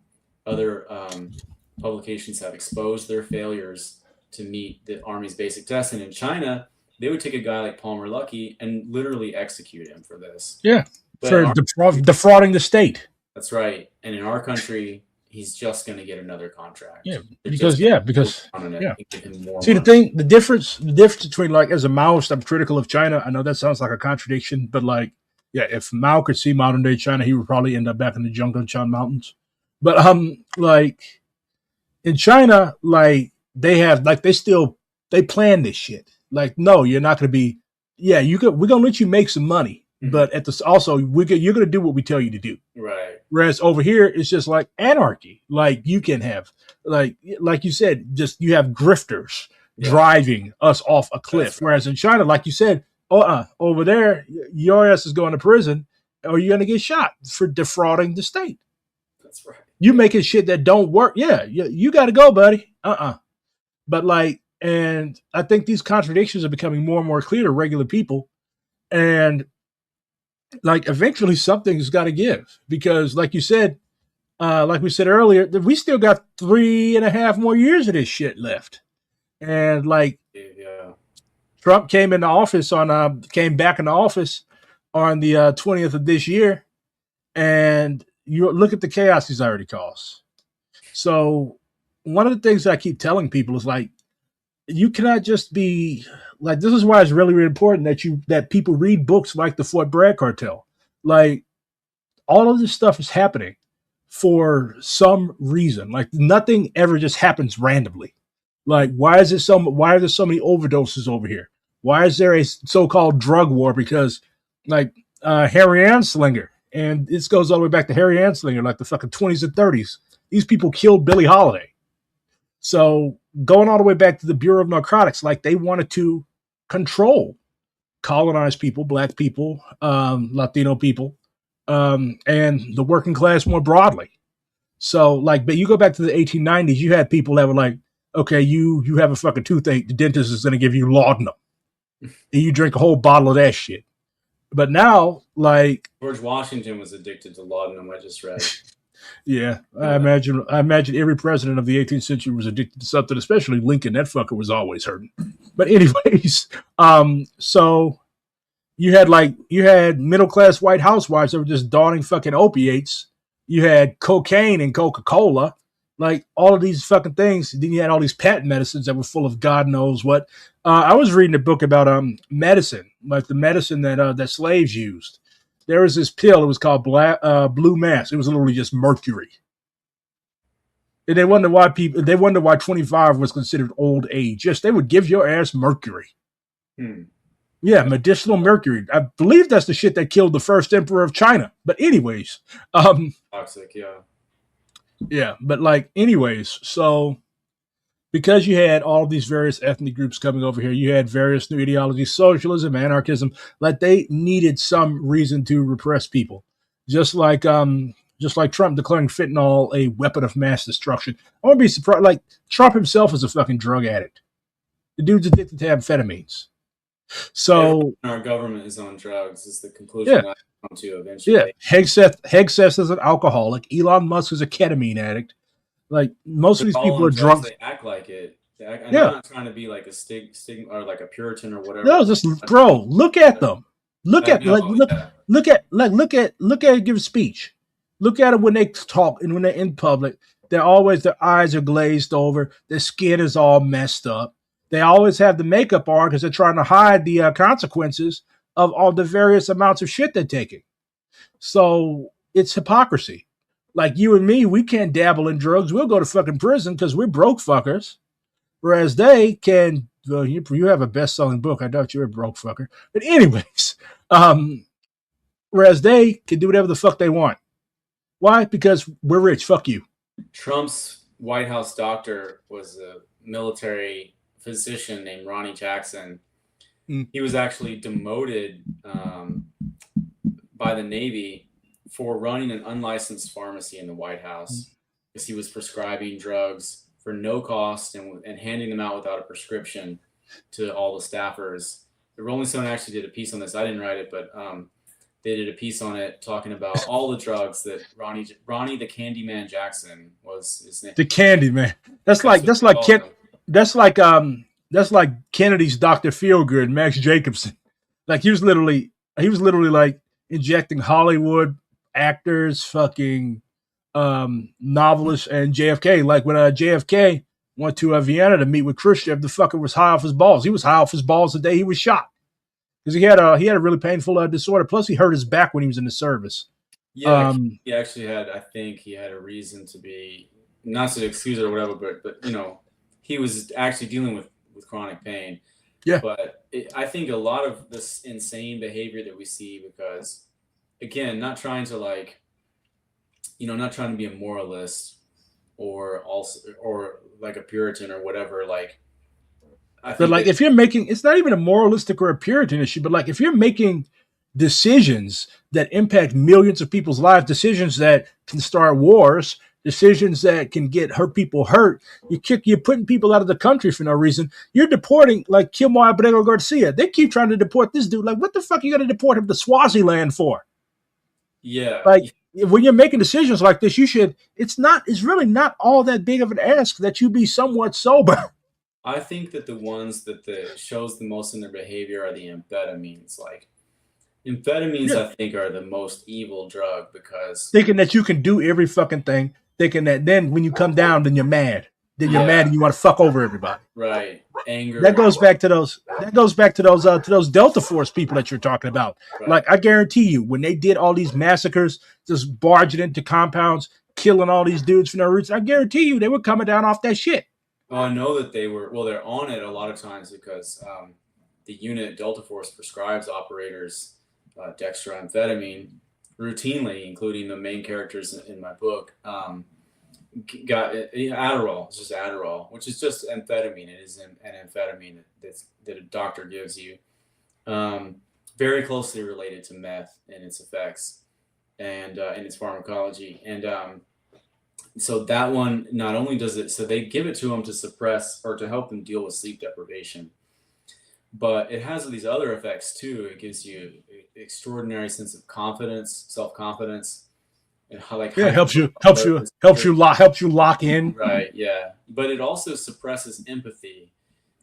other publications have exposed their failures to meet the Army's basic tests. And in China, they would take a guy like Palmer Luckey and literally execute him for this. Yeah, for defrauding the state. That's right. And in our country, he's just going to get another contract. Yeah, because See, the difference between like as a Maoist, I'm critical of China. I know that sounds like a contradiction, but like, yeah, if Mao could see modern day China, he would probably end up back in the Zhongguanchan Mountains. But like in China, like they have like they plan this shit. Like, no, you're not gonna be. Yeah, we're gonna let you make some money, but at the also you're gonna do what we tell you to do. Right. Whereas over here, it's just like anarchy. Like you can have like you said, just you have grifters driving us off a cliff. Right. Whereas in China, like you said, over there, your ass is going to prison, or you're gonna get shot for defrauding the state. That's right. You making shit that don't work. Yeah, you got to go, buddy. But like, and I think these contradictions are becoming more and more clear to regular people, and like eventually something's got to give because, like you said, like we said earlier, we still got 3.5 more years of this shit left, and like, Trump came back in the office on the 20th of this year, and you look at the chaos he's already caused. So one of the things I keep telling people is like, you cannot just be like, this is why it's really, really important that people read books like the Fort Bragg Cartel. Like, all of this stuff is happening for some reason. Like, nothing ever just happens randomly. Like, why are there so many overdoses over here? Why is there a so-called drug war? Because like Harry Anslinger, and this goes all the way back to Harry Anslinger, like the fucking 20s and 30s. These people killed Billie Holiday. So going all the way back to the Bureau of Narcotics, like they wanted to control colonized people, black people, Latino people, and the working class more broadly. So like, but you go back to the 1890s, you had people that were like, okay, you have a fucking toothache, the dentist is going to give you laudanum, and you drink a whole bottle of that shit. But now, like George Washington was addicted to laudanum, I just read. Yeah, I imagine every president of the 18th century was addicted to something, especially Lincoln. That fucker was always hurting. But anyways, so you had middle class white housewives that were just donning fucking opiates. You had cocaine and Coca-Cola, like all of these fucking things. Then you had all these patent medicines that were full of God knows what. I was reading a book about medicine, like the medicine that slaves used. There was this pill. It was called Blue Mass. It was literally just mercury. And they wonder why 25 was considered old age. Yes, they would give your ass mercury. Yeah, medicinal mercury. I believe that's the shit that killed the first emperor of China. But anyways, toxic, yeah. Yeah, but like anyways, so because you had all of these various ethnic groups coming over here, you had various new ideologies, socialism, anarchism, like they needed some reason to repress people. Just like Trump declaring fentanyl a weapon of mass destruction. I wouldn't be surprised. Like Trump himself is a fucking drug addict. The dude's addicted to amphetamines. So our government is on drugs is the conclusion I come to eventually. Yeah, Hegseth is an alcoholic. Elon Musk is a ketamine addict. Like most of these people are drunk. They act like it. I'm not trying to be like a stigma or like a Puritan or whatever. No, just bro, look at them. Look at give a speech. Look at it when they talk and when they're in public. Their eyes are glazed over. Their skin is all messed up. They always have the makeup on because they're trying to hide the consequences of all the various amounts of shit they're taking. So it's hypocrisy. Like you and me, we can't dabble in drugs. We'll go to fucking prison because we're broke fuckers. Whereas they can, well, you have a best-selling book. I doubt you're a broke fucker. But anyways, whereas they can do whatever the fuck they want. Why? Because we're rich. Fuck you. Trump's White House doctor was a military physician named Ronnie Jackson. He was actually demoted by the Navy for running an unlicensed pharmacy in the White House because he was prescribing drugs for no cost and handing them out without a prescription to all the staffers. The Rolling Stone actually did a piece on this. I didn't write it, but they did a piece on it talking about all the drugs that Ronnie the Candyman Jackson was his name. The Candyman. That's like Kennedy's Dr. Feelgood, Max Jacobson. Like he was literally like injecting Hollywood actors, fucking novelists, and JFK. Like when JFK went to Vienna to meet with Khrushchev, the fucker was high off his balls. He was high off his balls the day he was shot because he had a really painful disorder. Plus, he hurt his back when he was in the service. Yeah, Um, he actually had. I think he had a reason to be, not to excuse it or whatever, but he was actually dealing with chronic pain. yeah, But I think a lot of this insane behavior that we see, because again, not trying to not trying to be a moralist or also or like a Puritan or whatever. Like I but think like that if you're making, it's not even a moralistic or a Puritan issue, but like if you're making decisions that impact millions of people's lives, decisions that can start wars, decisions that can get hurt people hurt, you're putting people out of the country for no reason. You're deporting like Kilmar Abrego Garcia. They keep trying to deport this dude. Like, what the fuck are you going to deport him to Swaziland for? yeah, Like, when you're making decisions like this, you should. It's really not all that big of an ask that you be somewhat sober. I think that the ones that the shows the most in their behavior are the amphetamines. Like amphetamines, Yeah, I think are the most evil drug because thinking that you can do every fucking thing, thinking that then when you come down, then you're mad. Then you're mad yeah, and you want to fuck over everybody. right, That anger, goes back to those. That goes back to those Delta Force people that you're talking about. right. Like I guarantee you, when they did all these massacres, just barging into compounds, killing all these dudes for no reason, I guarantee you they were coming down off that shit. Well, I know that they were. Well, they're on it a lot of times because the unit Delta Force prescribes operators dextroamphetamine routinely, including the main characters in my book. Got Adderall. It's just Adderall, which is just amphetamine. It is an amphetamine that a doctor gives you. Um, Very closely related to meth and its effects and its pharmacology. And so that one, not only does it, so they give it to them to suppress or to help them deal with sleep deprivation, but it has these other effects too. It gives you extraordinary sense of confidence, self confidence, and how like Yeah, hyper helps you lock in. right, yeah. But it also suppresses empathy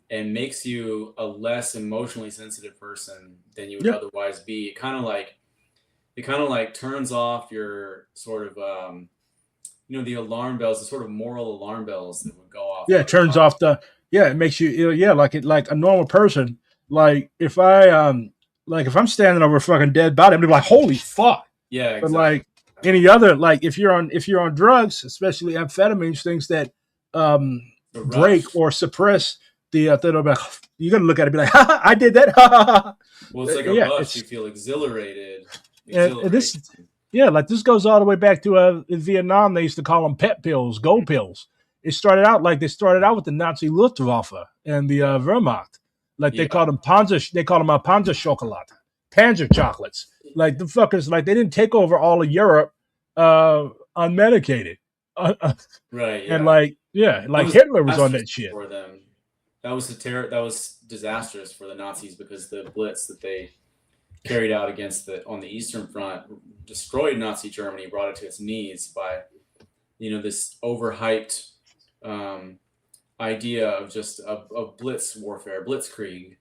and makes you a less emotionally sensitive person than you would Yeah, otherwise be. It kind of like turns off your sort of the alarm bells, the sort of moral alarm bells that would go off yeah. It turns otherwise. off the. Yeah, it makes you. Yeah, like a normal person. Like if I'm standing over a fucking dead body, I'm gonna be like, holy fuck. Yeah, But exactly. like any other, like if you're on drugs, especially amphetamines, things that The break rush. or suppress the you're gonna look at it and be like, ha, I did that. Well, it's like a Yeah, rush. You it's feel exhilarated, and this. exhilaration. Yeah, like this goes all the way back to in Vietnam. They used to call them pet pills, gold pills. They started out with the Nazi Luftwaffe and the Yeah, Wehrmacht. Like they yeah, called them Panzer, they called them Panzer chocolate, Panzer chocolates. Like the fuckers, like they didn't take over all of Europe unmedicated. right. And Yeah, like yeah, that like was Hitler was on disastrous that shit. for them. That was That was disastrous for the Nazis because the blitz that they carried out against on the Eastern Front destroyed Nazi Germany, brought it to its knees by this overhyped um, idea of just of blitz warfare, blitzkrieg,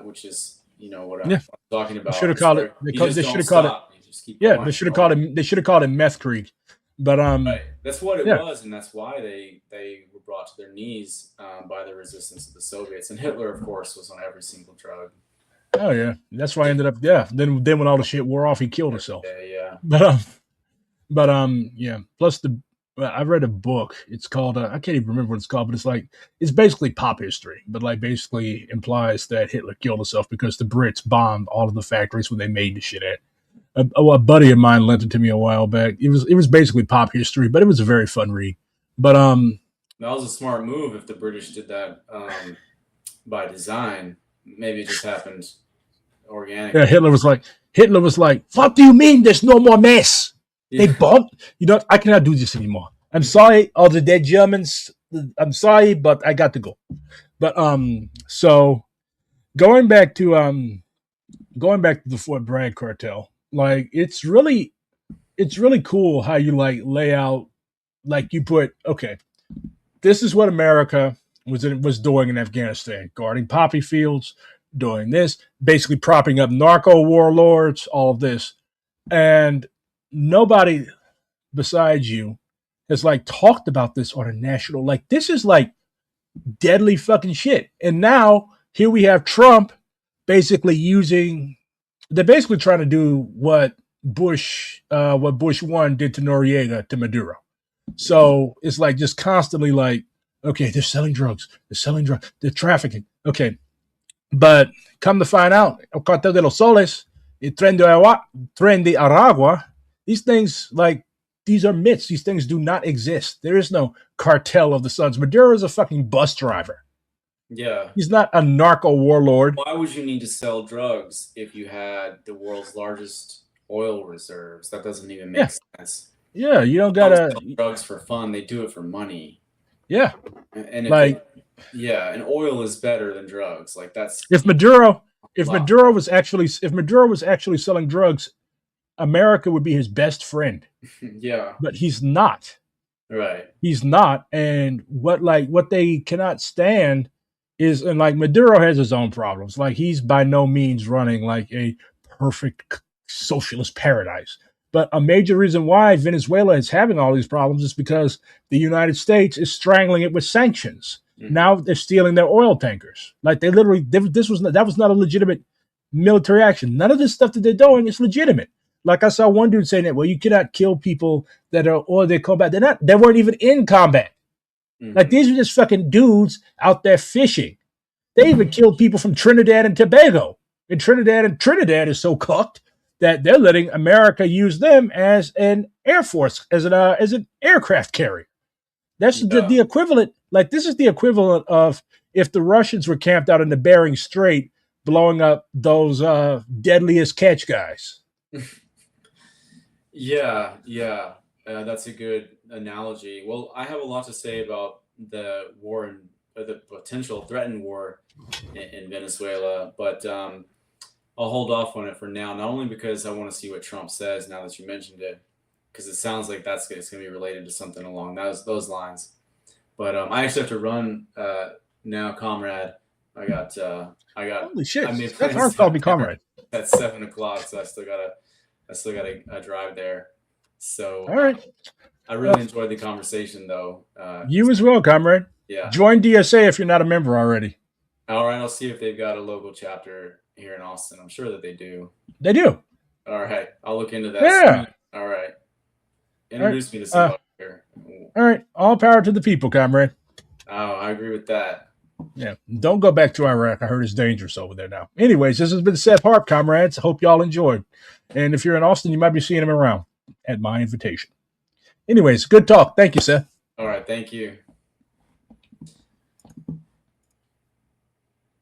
which is what I'm Yeah, talking they should about. have It's called it. where you just They don't should have called it. stop. You just keep Yeah, going they and should have called going. it. They should have called it meth Krieg. But Right. That's what it yeah. was, and that's why they were brought to their knees by the resistance of the Soviets. And Hitler, of course, was on every single drug. Oh yeah, that's why I ended up. Yeah, then when all the shit wore off, he killed himself. Yeah, yeah, But yeah. Plus I read a book. It's called I can't even remember what it's called, but it's basically pop history, but like basically implies that Hitler killed himself because the Brits bombed all of the factories when they made the shit at. A buddy of mine lent it to me a while back. It was basically pop history, but it was a very fun read. But that was a smart move. If the British did that by design, maybe it just happened yeah, organically. Hitler was like, what do you mean there's no more mess? They Yeah, bombed. I cannot do this anymore. I'm sorry, all the dead Germans. I'm sorry, but I got to go. But so going back to the Fort Bragg cartel, like it's really cool how you like lay out, like you put, okay, this is what America was doing in Afghanistan, guarding poppy fields, doing this, basically propping up narco warlords, all of this, and nobody besides you has like talked about this on a national, like this is like deadly fucking shit. And now here we have Trump basically using, they're basically trying to do what what Bush one did to Noriega to Maduro. So it's like just constantly like, okay, they're selling drugs, they're trafficking. Okay, but come to find out, El Cartel de los Soles, el Tren de Aragua, these things like these are myths. These things do not exist. There is no cartel of the Suns. Maduro is a fucking bus driver. Yeah. He's not a narco warlord. Why would you need to sell drugs if you had the world's largest oil reserves? That doesn't even make sense. Yeah, you don't They gotta. don't sell drugs for fun. They do it for money. Yeah, And like and oil is better than drugs. Like that's if Maduro was actually selling drugs, America would be his best friend. yeah, But he's not. right. He's not. And what they cannot stand is, and like Maduro has his own problems. Like he's by no means running like a perfect socialist paradise. But a major reason why Venezuela is having all these problems is because the United States is strangling it with sanctions. Mm-hmm. Now they're stealing their oil tankers. Like that was not a legitimate military action. None of this stuff that they're doing is legitimate. Like I saw one dude saying that, well, you cannot kill people that are or they combat. They weren't even in combat. Mm-hmm. Like these are just fucking dudes out there fishing. They even killed people from Trinidad and Tobago. And Trinidad is so cooked that they're letting America use them as an air force, as an aircraft carrier. That's the equivalent. Like this is the equivalent of if the Russians were camped out in the Bering Strait, blowing up those deadliest catch guys. Yeah, that's a good analogy. Well, I have a lot to say about the war and the potential threatened war in Venezuela, but I'll hold off on it for now. Not only because I want to see what Trump says now that you mentioned it, because it sounds like it's going to be related to something along those lines. But I actually have to run now, comrade. I got holy shit! I made Seth Harp called me comrade at 7:00, so I still got to drive there. So all right. I really enjoyed the conversation, though. You as well, comrade. Yeah. Join DSA if you're not a member already. All right. I'll see if they've got a local chapter here in Austin. I'm sure that they do. They do. All right. I'll look into that. Yeah. All right. Introduce me to somebody here. All right. All power to the people, comrade. Oh, I agree with that. Yeah. Don't go back to Iraq. I heard it's dangerous over there now. Anyways, this has been Seth Harp, comrades. I hope y'all enjoyed. And if you're in Austin, you might be seeing him around at my invitation. Anyways, good talk. Thank you, Seth. All right. Thank you.